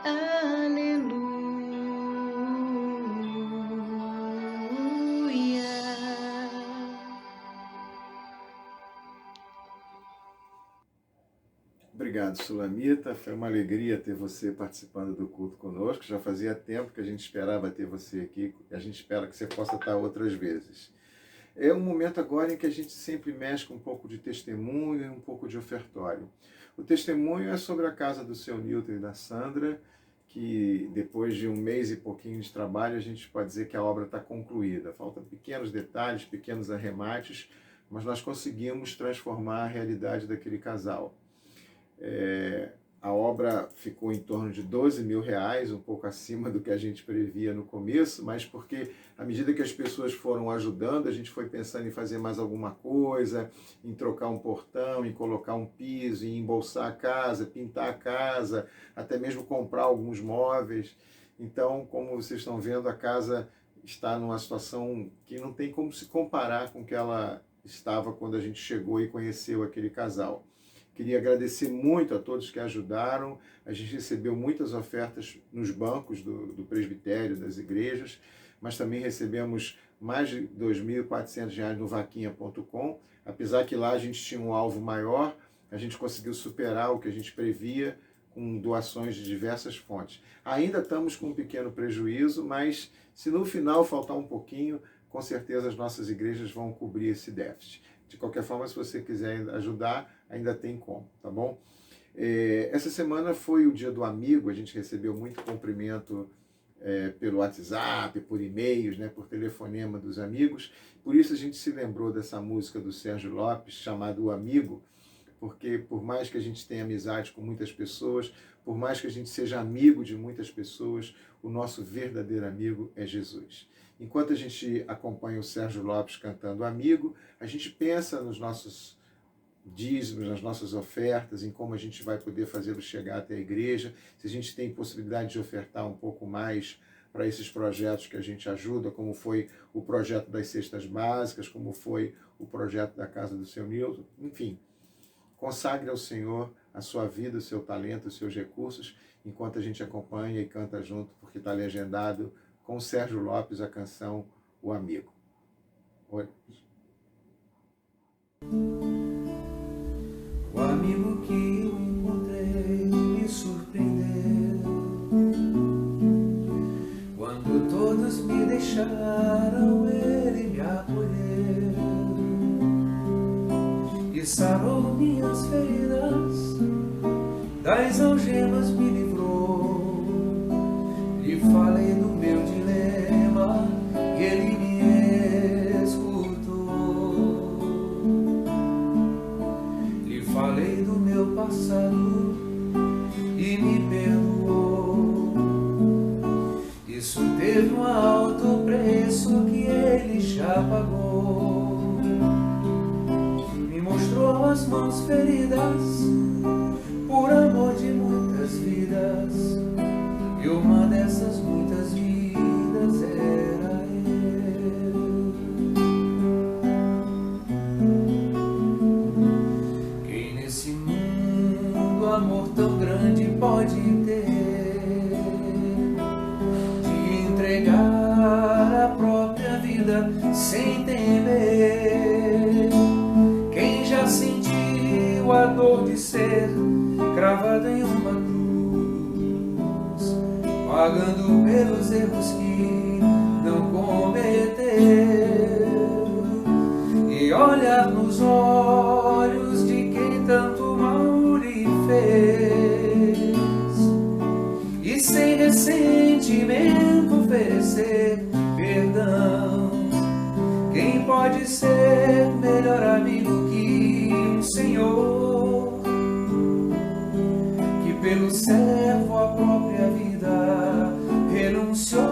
[SPEAKER 5] aleluia,
[SPEAKER 2] Obrigado, Sulamita. Foi uma alegria ter você participando do culto conosco. Já fazia tempo que a gente esperava ter você aqui. A gente espera que você possa estar outras vezes. É um momento agora em que a gente sempre mexe com um pouco de testemunho e um pouco de ofertório. O testemunho é sobre a casa do seu Newton e da Sandra, que depois de um mês e pouquinho de trabalho, a gente pode dizer que a obra está concluída. Faltam pequenos detalhes, pequenos arremates, mas nós conseguimos transformar a realidade daquele casal. A obra ficou em torno de R$12 mil, um pouco acima do que a gente previa no começo, mas porque à medida que as pessoas foram ajudando, a gente foi pensando em fazer mais alguma coisa, em trocar um portão, em colocar um piso, em embolsar a casa, pintar a casa, até mesmo comprar alguns móveis. Então, como vocês estão vendo, a casa está numa situação que não tem como se comparar com o que ela estava quando a gente chegou e conheceu aquele casal. Queria agradecer muito a todos que ajudaram. A gente recebeu muitas ofertas nos bancos do presbitério, das igrejas, mas também recebemos mais de R$2.400 no vaquinha.com. Apesar que lá a gente tinha um alvo maior, a gente conseguiu superar o que a gente previa com doações de diversas fontes. Ainda estamos com um pequeno prejuízo, mas se no final faltar um pouquinho, com certeza as nossas igrejas vão cobrir esse déficit. De qualquer forma, se você quiser ajudar, ainda tem como, tá bom? Essa semana foi o dia do amigo, a gente recebeu muito cumprimento pelo WhatsApp, por e-mails, né, por telefonema dos amigos. Por isso a gente se lembrou dessa música do Sérgio Lopes, chamada O Amigo, porque por mais que a gente tenha amizade com muitas pessoas, por mais que a gente seja amigo de muitas pessoas, o nosso verdadeiro amigo é Jesus. Enquanto a gente acompanha o Sérgio Lopes cantando Amigo, a gente pensa nos nossos dízimos, nas nossas ofertas, em como a gente vai poder fazê-los chegar até a igreja, se a gente tem possibilidade de ofertar um pouco mais para esses projetos que a gente ajuda, como foi o projeto das cestas básicas, como foi o projeto da Casa do Seu Newton, enfim. Consagre ao Senhor a sua vida, o seu talento, os seus recursos, enquanto a gente acompanha e canta junto, porque está legendado com Sérgio Lopes a canção O Amigo. Oremos.
[SPEAKER 10] O amigo que eu encontrei me surpreendeu. Quando todos me deixaram, ele me acolheu e sarou minhas feridas, das algemas me livrou. Lhe falei do meu dilema e ele me escutou. Lhe falei do meu passado e me perdoou. Isso teve um alto preço que ele já pagou. Me mostrou as mãos feridas por amor de muitas vidas, e uma dessas muitas vidas era eu. Quem nesse mundo amor tão grande pode ter, de entregar a própria vida sem temer? Quem já sentiu a dor de ser cravado em uma cruz, pagando pelos erros que não cometeu, e olhar nos olhos de quem tanto mal lhe fez, e sem ressentimento oferecer perdão? Quem pode ser melhor amigo que um Senhor, que pelo servo a própria vida renunciou?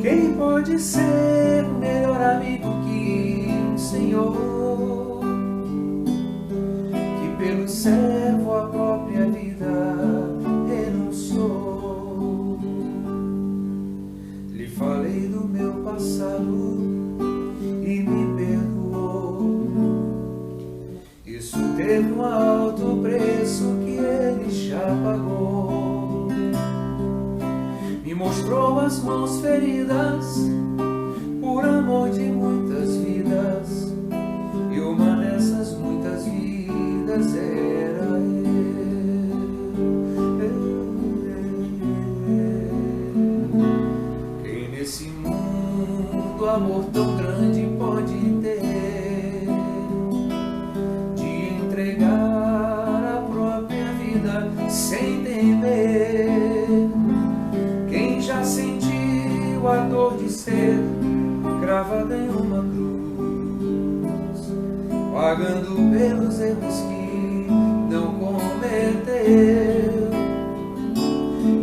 [SPEAKER 10] Quem pode ser melhor amigo que um Senhor, que pelo servo a própria vida renunciou? Lhe falei do meu passado e me perdoou. Isso teve um alto preço que ele já pagou. Me mostrou as mãos feridas por amor de muitas vidas, e uma dessas muitas vidas era eu. Quem nesse mundo amor tão grande pode ter, de entregar a própria vida sem temer? Quem já sentiu a dor de ser cravado em uma cruz, pagando pelos erros que não cometeu,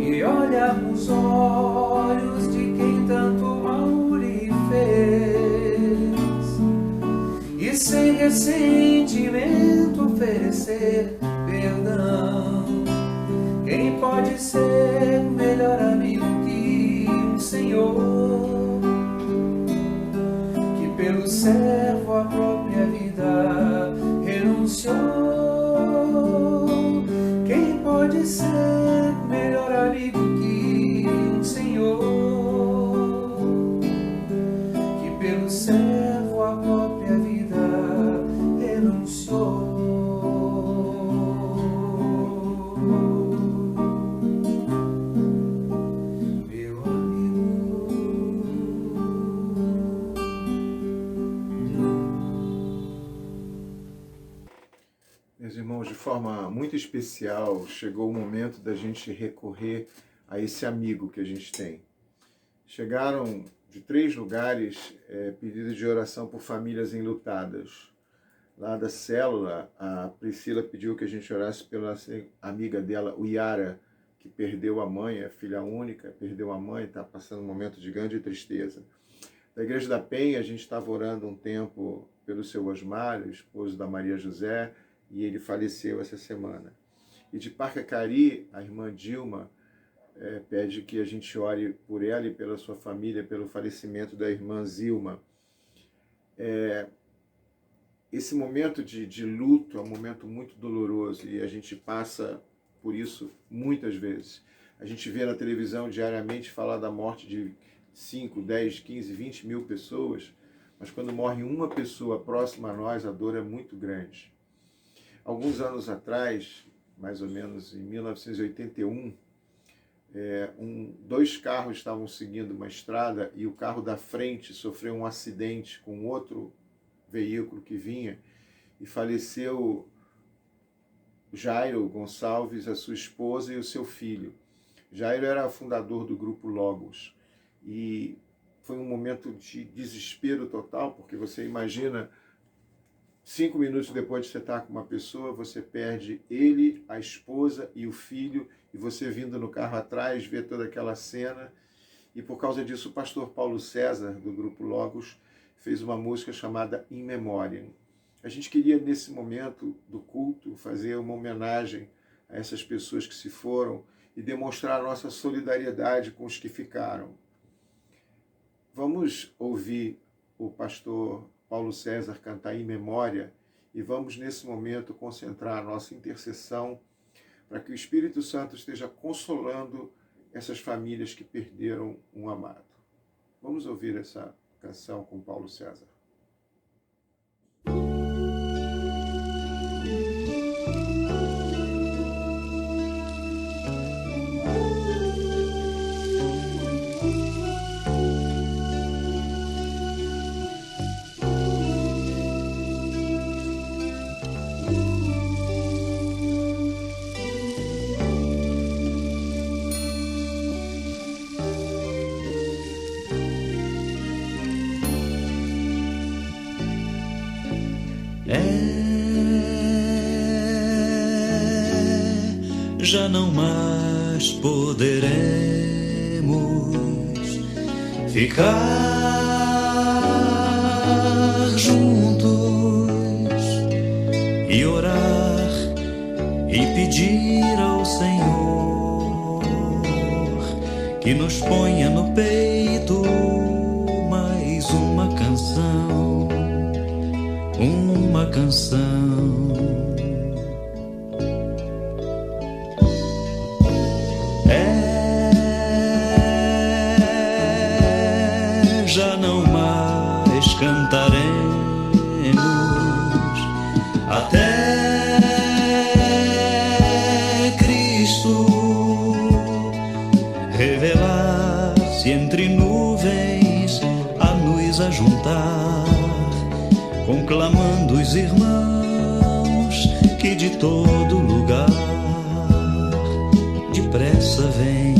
[SPEAKER 10] e olhar nos olhos de quem tanto mal lhe fez, e sem ressentimento oferecer perdão? Quem pode ser melhor amigo que um Senhor, que pelo servo a própria vida renunciou? Quem pode ser melhor amigo que um Senhor, que pelo servo a própria vida renunciou?
[SPEAKER 2] Meus irmãos, de forma muito especial, chegou o momento da gente recorrer a esse amigo que a gente tem. Chegaram de 3 lugares pedidos de oração por famílias enlutadas. Lá da célula, a Priscila pediu que a gente orasse pela amiga dela, o Yara, que perdeu a mãe, é filha única, perdeu a mãe, está passando um momento de grande tristeza. Da Igreja da Penha, a gente estava orando um tempo pelo seu Osmar, o esposo da Maria José, e ele faleceu essa semana. E de Parcacari, a irmã Dilma pede que a gente ore por ela e pela sua família, pelo falecimento da irmã Zilma. Esse momento de luto é um momento muito doloroso e a gente passa por isso muitas vezes. A gente vê na televisão diariamente falar da morte de 5, 10, 15, 20 mil pessoas, mas quando morre uma pessoa próxima a nós, a dor é muito grande. Alguns anos atrás, mais ou menos em 1981, 2 carros estavam seguindo uma estrada e o carro da frente sofreu um acidente com outro veículo que vinha e faleceu Jairo Gonçalves, a sua esposa e o seu filho. Jairo era fundador do Grupo Logos e foi um momento de desespero total, porque você imagina, 5 minutos depois de você estar com uma pessoa, você perde ele, a esposa e o filho, e você vindo no carro atrás, vê toda aquela cena. E por causa disso, o pastor Paulo César, do Grupo Logos, fez uma música chamada In Memoriam. A gente queria, nesse momento do culto, fazer uma homenagem a essas pessoas que se foram e demonstrar a nossa solidariedade com os que ficaram. Vamos ouvir o pastor Paulo César cantar In Memória e vamos, nesse momento, concentrar a nossa intercessão para que o Espírito Santo esteja consolando essas famílias que perderam um amado. Vamos ouvir essa canção com Paulo César.
[SPEAKER 10] Já não mais poderemos ficar juntos e orar e pedir ao Senhor que nos ponha no peito mais uma canção, uma canção. Já não mais cantaremos até Cristo revelar-se entre nuvens a nos ajuntar, conclamando os irmãos que de todo lugar depressa vêm.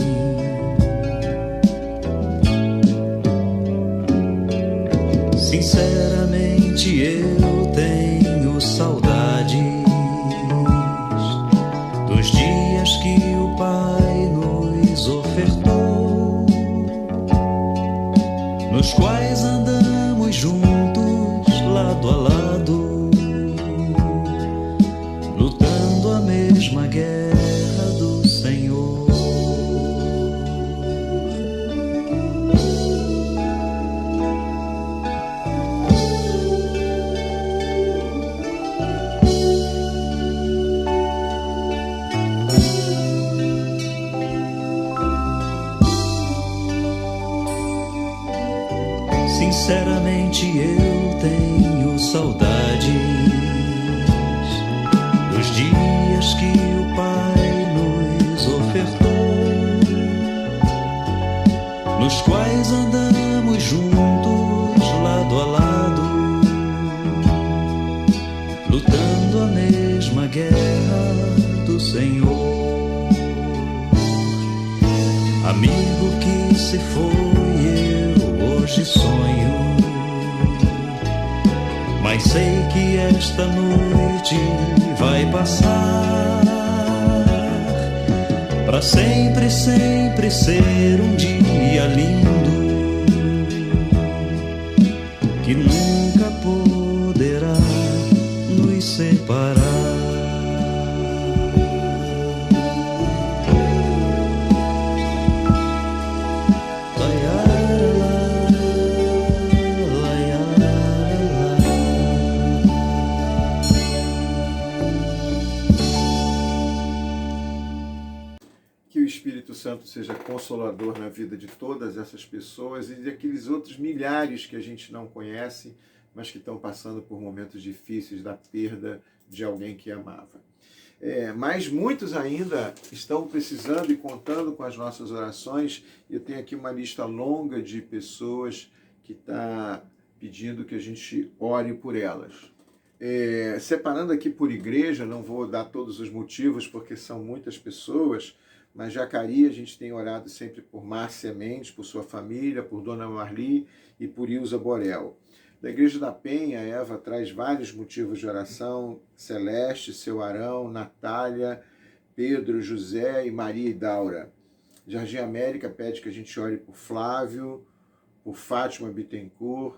[SPEAKER 10] Sinceramente eu tenho saudades dos dias que o Pai nos ofertou, nos quais andamos juntos lado a lado, lutando a mesma guerra do Senhor. Sinceramente eu tenho saudades dos dias que o Pai nos ofertou, nos quais andamos juntos lado a lado, lutando a mesma guerra do Senhor. Amigo que se foi, eu hoje sonho, mas sei que esta noite vai passar, pra sempre, sempre ser um dia lindo que nunca poderá nos separar.
[SPEAKER 2] Santo seja consolador na vida de todas essas pessoas e de aqueles outros milhares que a gente não conhece, mas que estão passando por momentos difíceis da perda de alguém que amava. Mas muitos ainda estão precisando e contando com as nossas orações. Eu tenho aqui uma lista longa de pessoas que está pedindo que a gente ore por elas. Separando aqui por igreja, não vou dar todos os motivos porque são muitas pessoas, mas Jacareí a gente tem orado sempre por Márcia Mendes, por sua família, por Dona Marli e por Ilza Borel. Da Igreja da Penha, a Eva traz vários motivos de oração: Celeste, Seu Arão, Natália, Pedro, José e Maria e Daura. Jardim América pede que a gente ore por Flávio, por Fátima Bittencourt,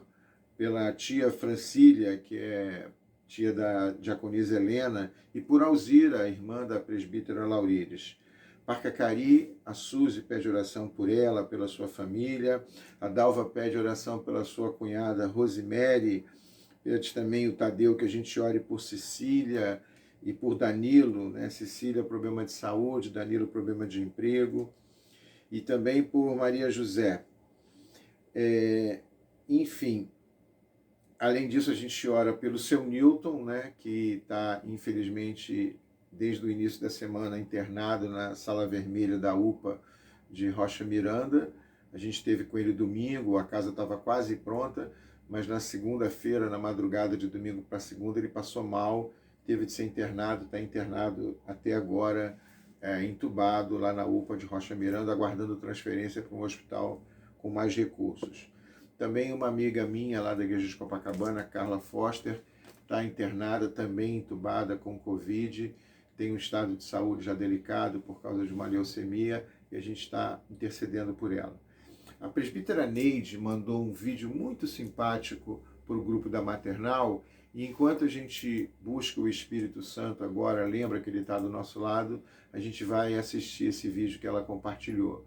[SPEAKER 2] pela tia Francília, que é tia da diaconisa Helena, e por Alzira, a irmã da presbítera Laurides. Parcacari, a Suzy pede oração por ela, pela sua família. A Dalva pede oração pela sua cunhada Rosemary. Pede também o Tadeu que a gente ore por Cecília e por Danilo, né? Cecília, problema de saúde, Danilo, problema de emprego. E também por Maria José. Enfim, além disso, a gente ora pelo seu Newton, né? Que está, infelizmente, desde o início da semana, internado na Sala Vermelha da UPA de Rocha Miranda. A gente esteve com ele domingo, a casa estava quase pronta, mas na segunda-feira, na madrugada de domingo para segunda, ele passou mal, teve de ser internado, está internado até agora, entubado lá na UPA de Rocha Miranda, aguardando transferência para um hospital com mais recursos. Também uma amiga minha lá da Igreja de Copacabana, Carla Foster, está internada, também entubada com Covid, tem um estado de saúde já delicado por causa de uma leucemia e a gente está intercedendo por ela. A presbítera Neide mandou um vídeo muito simpático para o grupo da Maternal e enquanto a gente busca o Espírito Santo agora, lembra que ele está do nosso lado, a gente vai assistir esse vídeo que ela compartilhou.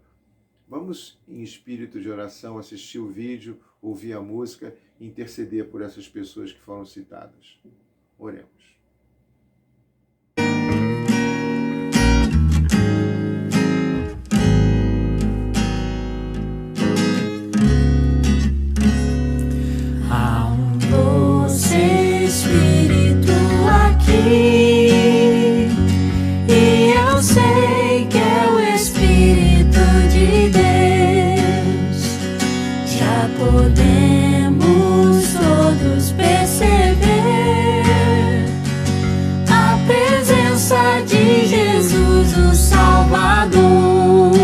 [SPEAKER 2] Vamos, em espírito de oração, assistir o vídeo, ouvir a música e interceder por essas pessoas que foram citadas. Oremos.
[SPEAKER 11] Espírito aqui, e eu sei que é o Espírito de Deus. Já podemos todos perceber a presença de Jesus, o Salvador.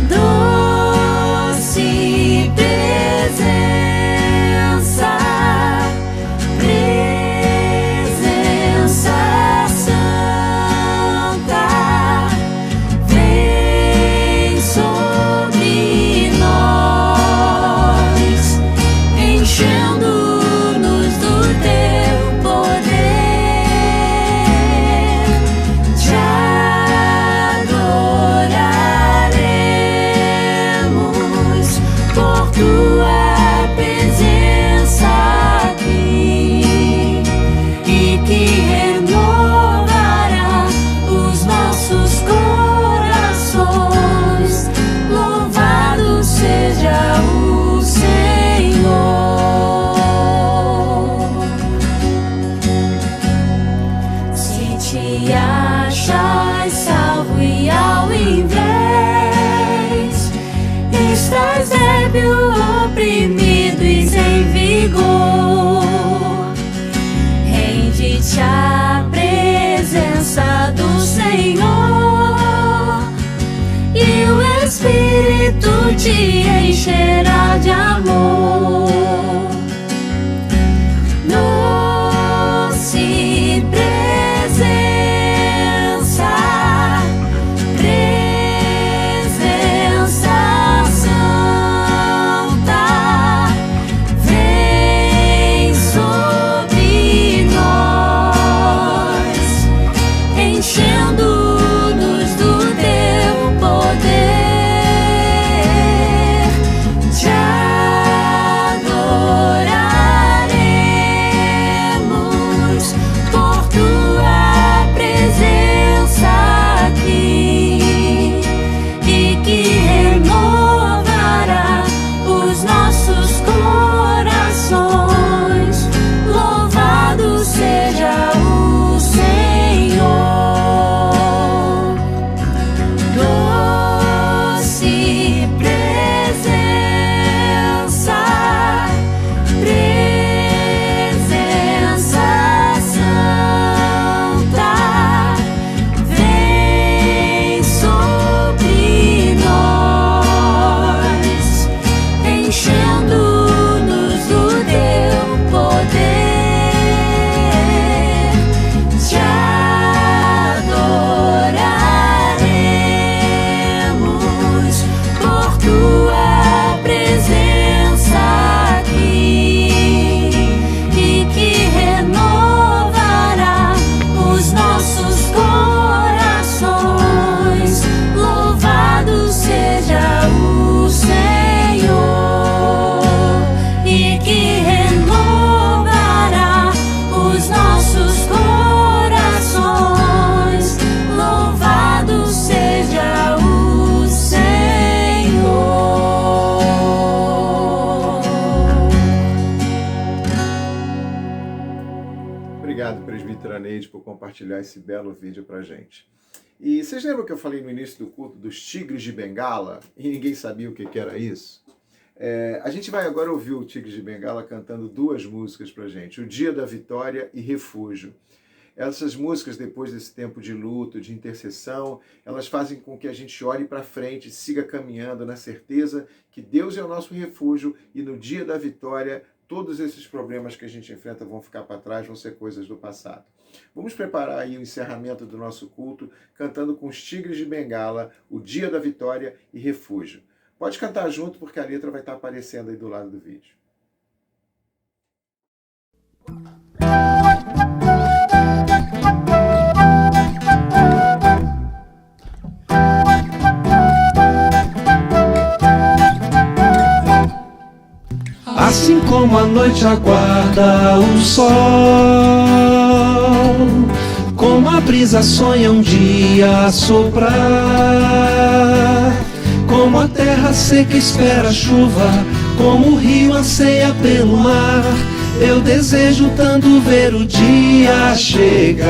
[SPEAKER 11] Doce oprimido e sem vigor, rende-te à presença do Senhor, e o Espírito te encherá de amor. Doce presença, enchendo-nos do teu poder.
[SPEAKER 2] Neide, por compartilhar esse belo vídeo pra gente. E vocês lembram que eu falei no início do culto dos Tigres de Bengala? E ninguém sabia o que era isso? A gente vai agora ouvir o Tigres de Bengala cantando duas músicas pra gente, O Dia da Vitória e Refúgio. Essas músicas, depois desse tempo de luto, de intercessão, elas fazem com que a gente olhe para frente, siga caminhando na certeza que Deus é o nosso refúgio e no dia da vitória, todos esses problemas que a gente enfrenta vão ficar para trás, vão ser coisas do passado. Vamos preparar aí o encerramento do nosso culto, cantando com os Tigres de Bengala, O Dia da Vitória e Refúgio. Pode cantar junto, porque a letra vai estar aparecendo aí do lado do vídeo.
[SPEAKER 10] Assim como a noite aguarda o sol, como a brisa sonha um dia soprar, como a terra seca espera a chuva, como o rio anseia pelo mar, eu desejo tanto ver o dia chegar.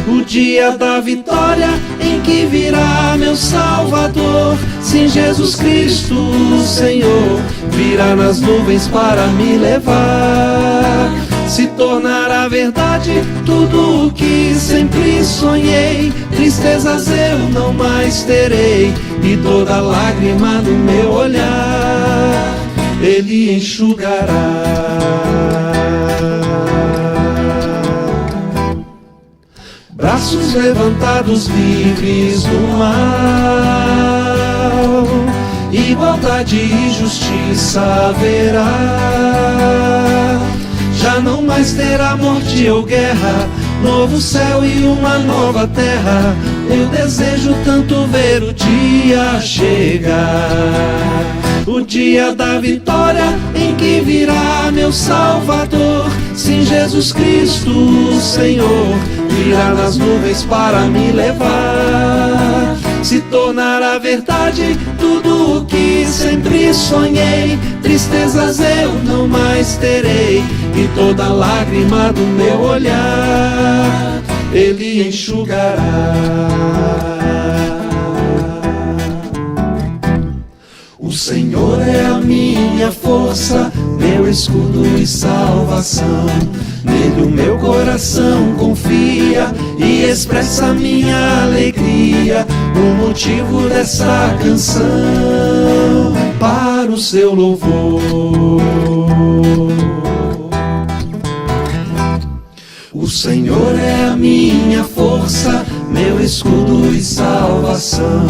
[SPEAKER 10] O dia da vitória em que virá meu Salvador. Sim, Jesus Cristo, Senhor, virá nas nuvens para me levar. Se tornará verdade tudo o que sempre sonhei. Tristezas eu não mais terei, e toda lágrima do meu olhar Ele enxugará. Braços levantados livres do mal, igualdade e justiça haverá. Já não mais terá morte ou guerra, novo céu e uma nova terra. Eu desejo tanto ver o dia chegar. O dia da vitória em que virá meu Salvador. Sim, Jesus Cristo, Senhor, virá nas nuvens para me levar. Se tornará verdade tudo o que sempre sonhei. Tristezas eu não mais terei, e toda lágrima do meu olhar Ele enxugará. O Senhor é a minha força, meu escudo e salvação. Nele o meu coração confia e expressa minha alegria. O motivo dessa canção para o seu louvor. O Senhor é a minha força, meu escudo e salvação.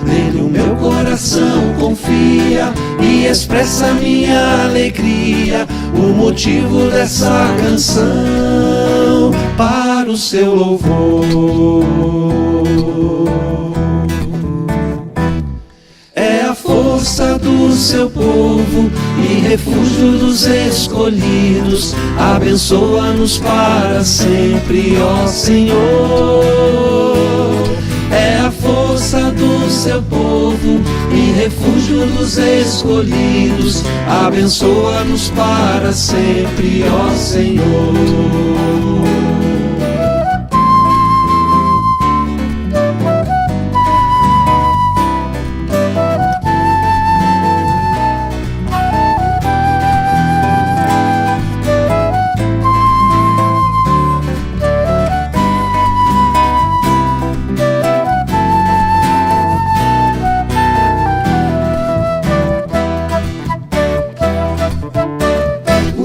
[SPEAKER 10] Nele o meu coração confia e expressa minha alegria. O motivo dessa canção para o seu louvor. É a força do seu povo e refúgio dos escolhidos. Abençoa-nos para sempre, ó Senhor. É a força do seu povo e refúgio dos escolhidos. Abençoa-nos para sempre, ó Senhor.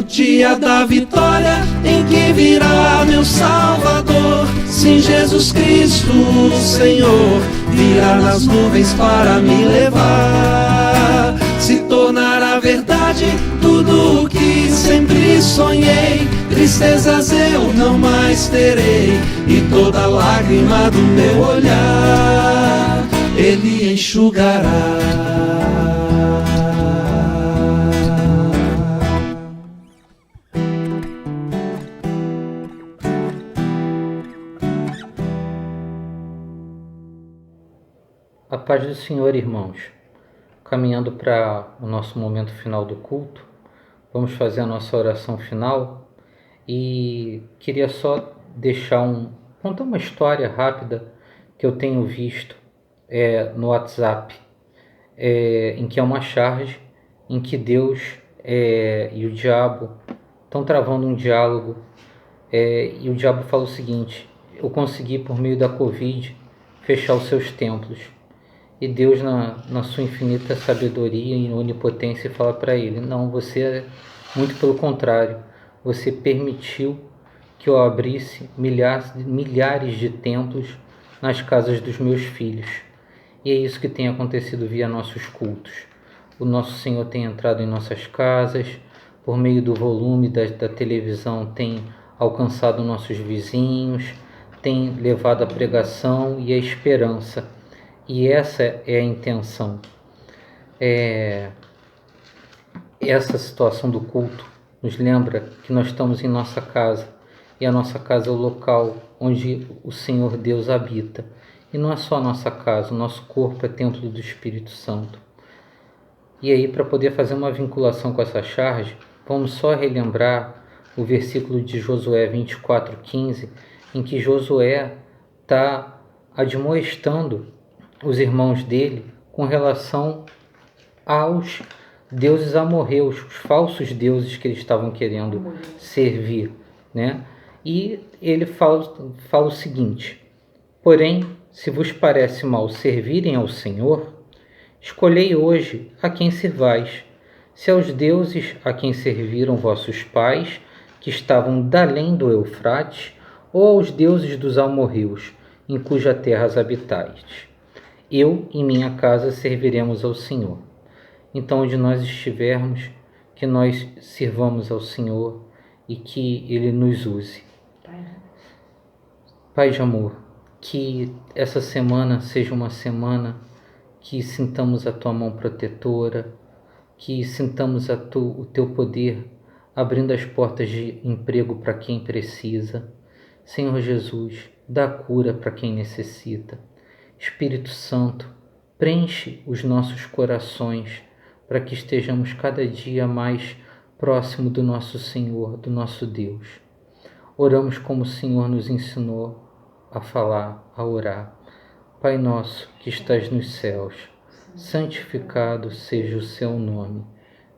[SPEAKER 10] Dia da vitória em que virá meu Salvador. Sim, Jesus Cristo, Senhor, virá nas nuvens para me levar. Se tornará verdade tudo o que sempre sonhei. Tristezas eu não mais terei, e toda lágrima do meu olhar Ele enxugará.
[SPEAKER 12] A paz do Senhor, irmãos. Caminhando para o nosso momento final do culto, vamos fazer a nossa oração final e queria só contar uma história rápida que eu tenho visto no WhatsApp, em que é uma charge em que Deus e o diabo estão travando um diálogo, e o diabo fala o seguinte: eu consegui, por meio da Covid, fechar os seus templos. E Deus, na sua infinita sabedoria e onipotência, fala para ele: não, você, muito pelo contrário, você permitiu que eu abrisse milhares de templos nas casas dos meus filhos. E é isso que tem acontecido via nossos cultos. O nosso Senhor tem entrado em nossas casas, por meio do volume da televisão tem alcançado nossos vizinhos, tem levado a pregação e a esperança. E essa é a intenção. Essa situação do culto nos lembra que nós estamos em nossa casa, e a nossa casa é o local onde o Senhor Deus habita. E não é só a nossa casa, o nosso corpo é templo do Espírito Santo. E aí, para poder fazer uma vinculação com essa charge, vamos só relembrar o versículo de Josué 24:15, em que Josué está admoestando os irmãos dele com relação aos deuses amorreus, os falsos deuses que eles estavam querendo servir, né? E ele fala o seguinte: porém, se vos parece mal servirem ao Senhor, escolhei hoje a quem servais, se aos deuses a quem serviram vossos pais, que estavam dalém do Eufrates, ou aos deuses dos amorreus, em cuja terras habitais. Eu e minha casa serviremos ao Senhor. Então, onde nós estivermos, que nós sirvamos ao Senhor e que Ele nos use. Pai de amor, que essa semana seja uma semana que sintamos a Tua mão protetora, que sintamos o Teu poder abrindo as portas de emprego para quem precisa. Senhor Jesus, dá cura para quem necessita. Espírito Santo, preenche os nossos corações para que estejamos cada dia mais próximo do nosso Senhor, do nosso Deus. Oramos como o Senhor nos ensinou a falar, a orar. Pai nosso que estás nos céus, santificado seja o seu nome.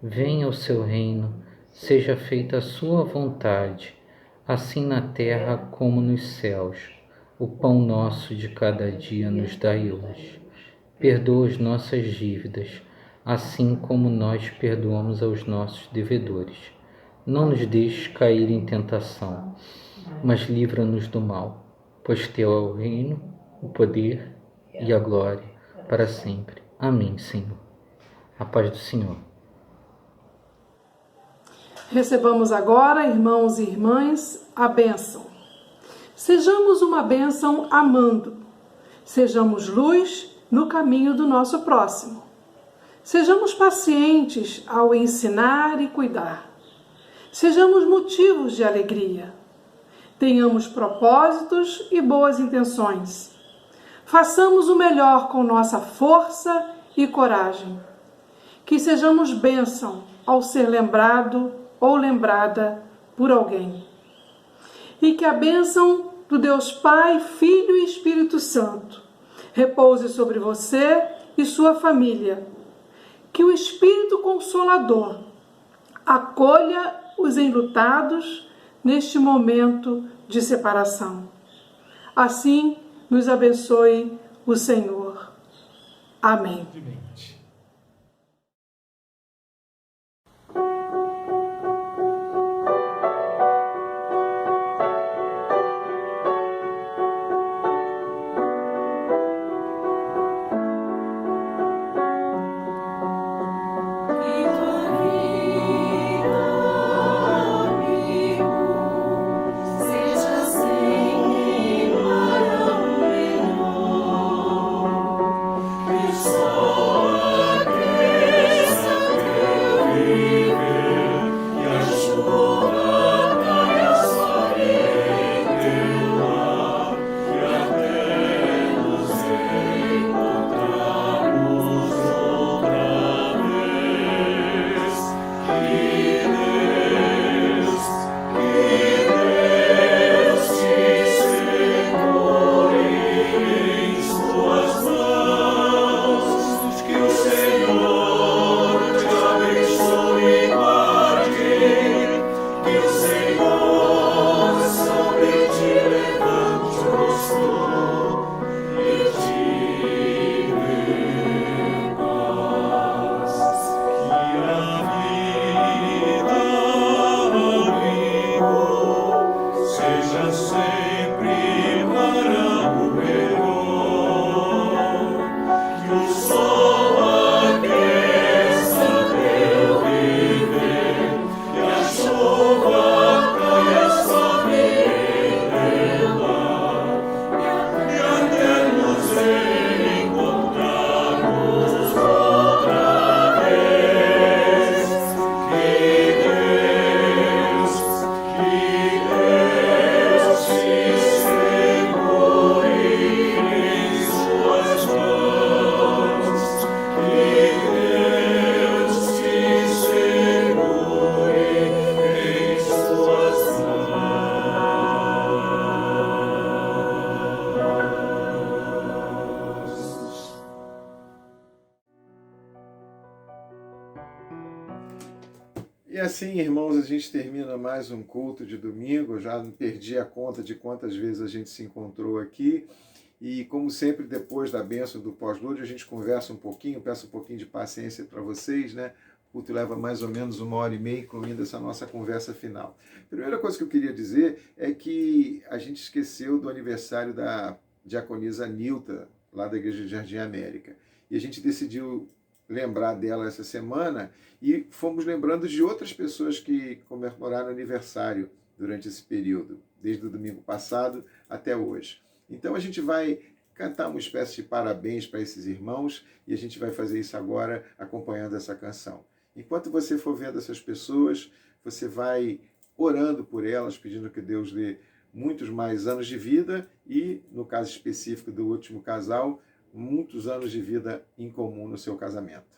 [SPEAKER 12] Venha o seu reino, seja feita a sua vontade, assim na terra como nos céus. O pão nosso de cada dia nos dai hoje. Perdoa as nossas dívidas, assim como nós perdoamos aos nossos devedores. Não nos deixes cair em tentação, mas livra-nos do mal, pois teu é o reino, o poder e a glória para sempre. Amém, Senhor. A paz do Senhor.
[SPEAKER 8] Recebamos agora, irmãos e irmãs, a bênção. Sejamos uma bênção amando. Sejamos luz no caminho do nosso próximo. Sejamos pacientes ao ensinar e cuidar. Sejamos motivos de alegria. Tenhamos propósitos e boas intenções. Façamos o melhor com nossa força e coragem. Que sejamos bênção ao ser lembrado ou lembrada por alguém. E que a bênção do Deus Pai, Filho e Espírito Santo repouse sobre você e sua família. Que o Espírito Consolador acolha os enlutados neste momento de separação. Assim nos abençoe o Senhor. Amém.
[SPEAKER 1] Soul.
[SPEAKER 2] E assim, irmãos, a gente termina mais um culto de domingo. Eu já perdi a conta de quantas vezes a gente se encontrou aqui. E como sempre, depois da bênção do pós-lúdio, a gente conversa um pouquinho, peço um pouquinho de paciência para vocês, né? O culto leva mais ou menos 1h30, incluindo essa nossa conversa final. A primeira coisa que eu queria dizer é que a gente esqueceu do aniversário da diaconisa Nilta, lá da Igreja de Jardim América. E a gente decidiu lembrar dela essa semana e fomos lembrando de outras pessoas que comemoraram aniversário durante esse período, desde o domingo passado até hoje. Então a gente vai cantar uma espécie de parabéns para esses irmãos e a gente vai fazer isso agora acompanhando essa canção. Enquanto você for vendo essas pessoas, você vai orando por elas, pedindo que Deus dê muitos mais anos de vida e, no caso específico do último casal, muitos anos de vida em comum no seu casamento.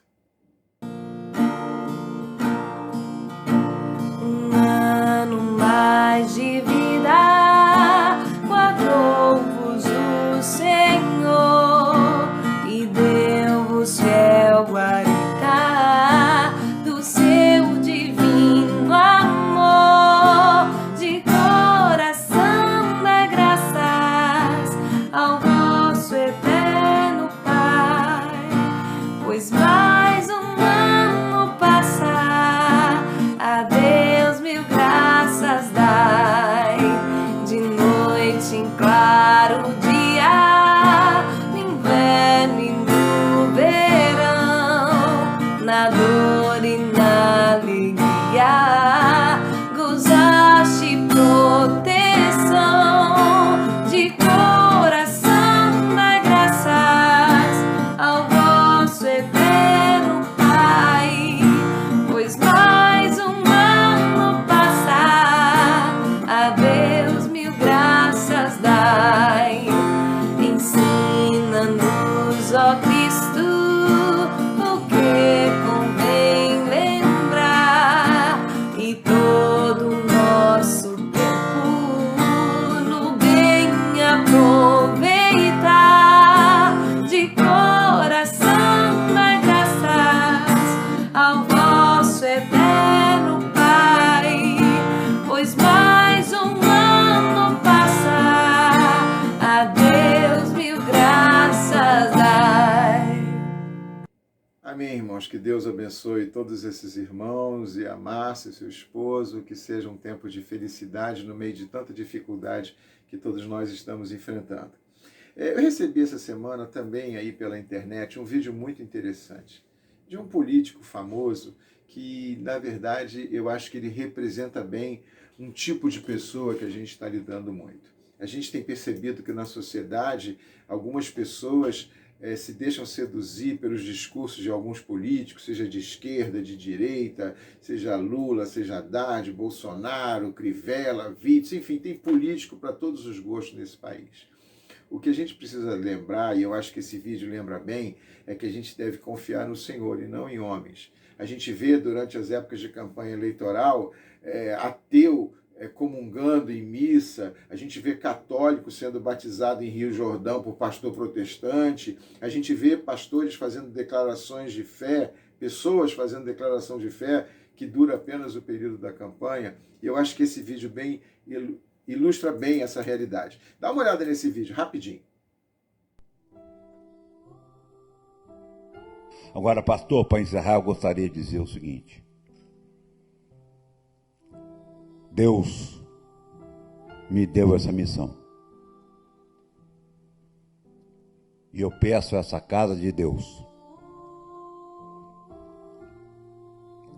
[SPEAKER 11] Um ano mais de vida, guardou-vos o Senhor e deu-vos fiel guarda do seu divino amor. De coração dá graças ao vosso eterno Pai, pois mais um ano passar, a Deus mil graças dai. De noite em claro dia, no inverno e no verão, na dor e na alegria, gozaste proteção. De coração dá graças ao vosso eterno Pai, pois mais um ano passar, a Deus mil graças dai. Ensina-nos, ó Cristo, o que convém lembrar, e todo o nosso tempo no bem aproveitar. De coração dá graças ao vosso eterno Pai, pois mais um ano passar, a Deus mil graças dai.
[SPEAKER 2] Amém, irmãos. Que Deus abençoe todos esses irmãos e a Márcia, seu esposo, que seja um tempo de felicidade no meio de tanta dificuldade que todos nós estamos enfrentando. Eu recebi essa semana também aí pela internet um vídeo muito interessante de um político famoso que, na verdade, eu acho que ele representa bem um tipo de pessoa que a gente está lidando muito. A gente tem percebido que na sociedade algumas pessoas se deixam seduzir pelos discursos de alguns políticos, seja de esquerda, de direita, seja Lula, seja Haddad, Bolsonaro, Crivella, Witzel, enfim, tem político para todos os gostos nesse país. O que a gente precisa lembrar, e eu acho que esse vídeo lembra bem, é que a gente deve confiar no Senhor e não em homens. A gente vê durante as épocas de campanha eleitoral ateu comungando em missa, a gente vê católico sendo batizado em Rio Jordão por pastor protestante, a gente vê pastores fazendo declarações de fé, pessoas fazendo declaração de fé que dura apenas o período da campanha. E eu acho que esse vídeo bem ilustra bem essa realidade. Dá uma olhada nesse vídeo, rapidinho.
[SPEAKER 13] Agora, pastor, para encerrar, eu gostaria de dizer o seguinte. Deus me deu essa missão. E eu peço a essa casa de Deus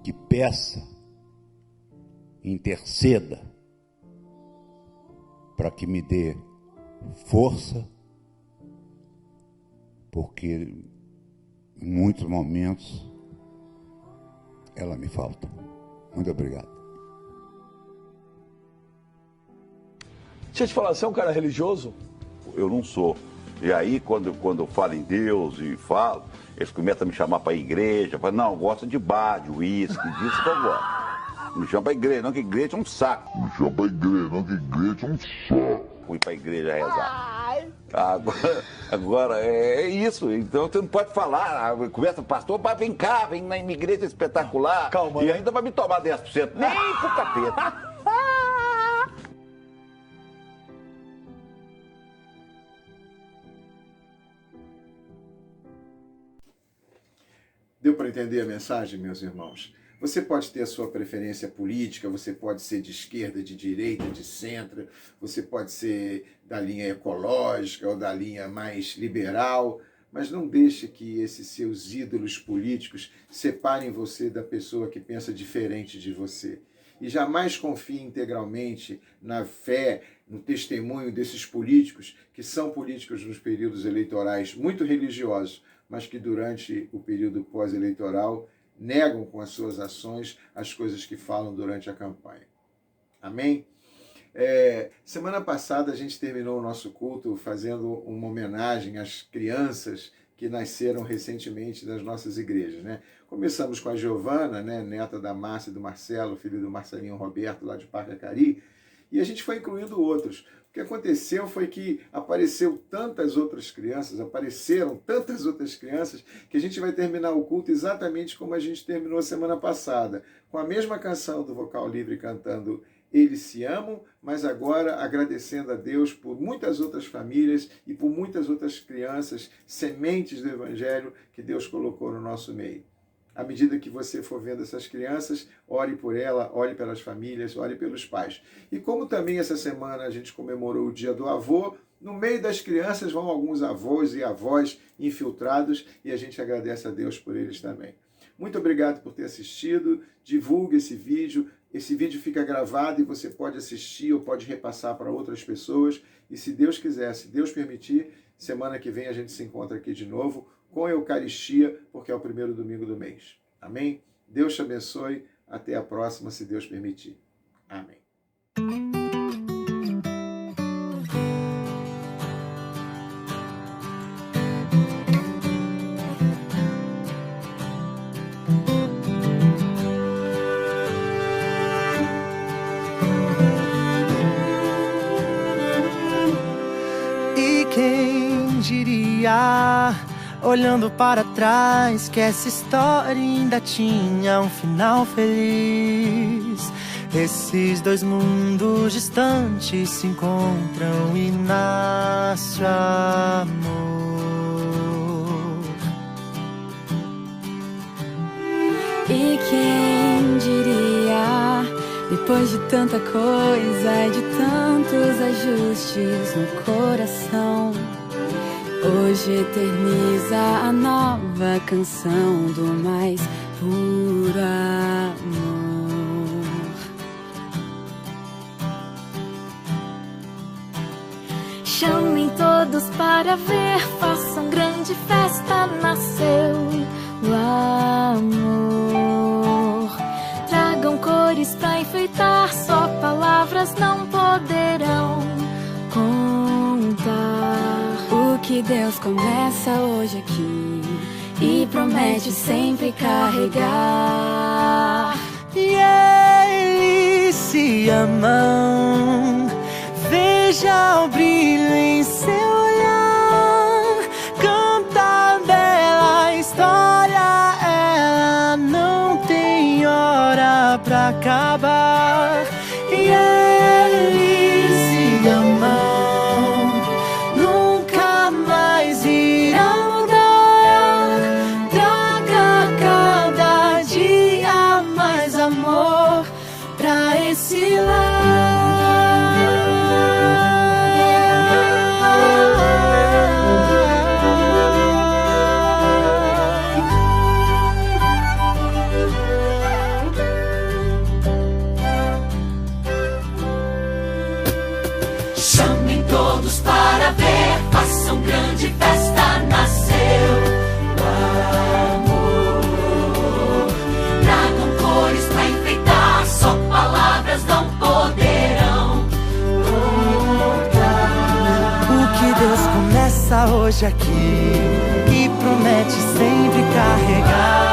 [SPEAKER 13] que peça, interceda, para que me dê força, porque em muitos momentos ela me falta. Muito obrigado.
[SPEAKER 14] Deixa eu te falar, você é um cara religioso?
[SPEAKER 15] Eu não sou. E aí, quando eu falo em Deus e falo, eles começam a me chamar para a igreja. Falam, não, gosta de bar, de uísque, disso que eu gosto. Me chama para a igreja, não que igreja é um saco. Me chama para a igreja, não que igreja é um saco. Fui para a igreja rezar. Agora é isso. Então você não pode falar. Começa, pastor, vem cá, vem na igreja espetacular. Calma. E ainda vai me tomar 10%. Nem pro capeta.
[SPEAKER 2] Deu para entender a mensagem, meus irmãos? Você pode ter a sua preferência política, você pode ser de esquerda, de direita, de centro, você pode ser da linha ecológica ou da linha mais liberal, mas não deixe que esses seus ídolos políticos separem você da pessoa que pensa diferente de você. E jamais confie integralmente na fé, no testemunho desses políticos, que são políticos nos períodos eleitorais muito religiosos, mas que durante o período pós-eleitoral negam com as suas ações as coisas que falam durante a campanha. Amém? Semana passada a gente terminou o nosso culto fazendo uma homenagem às crianças que nasceram recentemente das nossas igrejas, né? Começamos com a Giovana, né, neta da Márcia e do Marcelo, filho do Marcelinho Roberto, lá de Parque Acari, e a gente foi incluindo outros. O que aconteceu foi que apareceram tantas outras crianças, que a gente vai terminar o culto exatamente como a gente terminou a semana passada, com a mesma canção do Vocal Livre cantando Eles Se Amam, mas agora agradecendo a Deus por muitas outras famílias e por muitas outras crianças, sementes do Evangelho que Deus colocou no nosso meio. À medida que você for vendo essas crianças, ore por ela, ore pelas famílias, ore pelos pais. E como também essa semana a gente comemorou o Dia do Avô, no meio das crianças vão alguns avós e avós infiltrados e a gente agradece a Deus por eles também. Muito obrigado por ter assistido, divulgue esse vídeo fica gravado e você pode assistir ou pode repassar para outras pessoas. E se Deus quiser, se Deus permitir, semana que vem a gente se encontra aqui de novo, com a Eucaristia, porque é o primeiro domingo do mês. Amém? Deus te abençoe. Até a próxima, se Deus permitir. Amém.
[SPEAKER 6] E quem diria, olhando para trás, que essa história ainda tinha um final feliz. Esses dois mundos distantes se encontram e nasce amor.
[SPEAKER 11] E quem diria, depois de tanta coisa e de tantos ajustes no coração, hoje eterniza a nova canção do mais puro amor. Chamem todos para ver, façam grande festa, nasceu o amor. Tragam cores pra enfeitar, só palavras não poderão contar o que Deus começa hoje aqui e promete sempre carregar.
[SPEAKER 6] E eles se amam, veja o brilho em seu olhar, canta a bela história, ela não tem hora pra acabar. E eles se amam, nunca mais irão mudar. Traga cada dia mais amor pra esse lar.
[SPEAKER 10] Chamem todos para ver, façam grande festa, nasceu o amor. Tragam cores pra enfeitar, só palavras não poderão contar.
[SPEAKER 6] O que Deus começa hoje aqui e promete sempre carregar.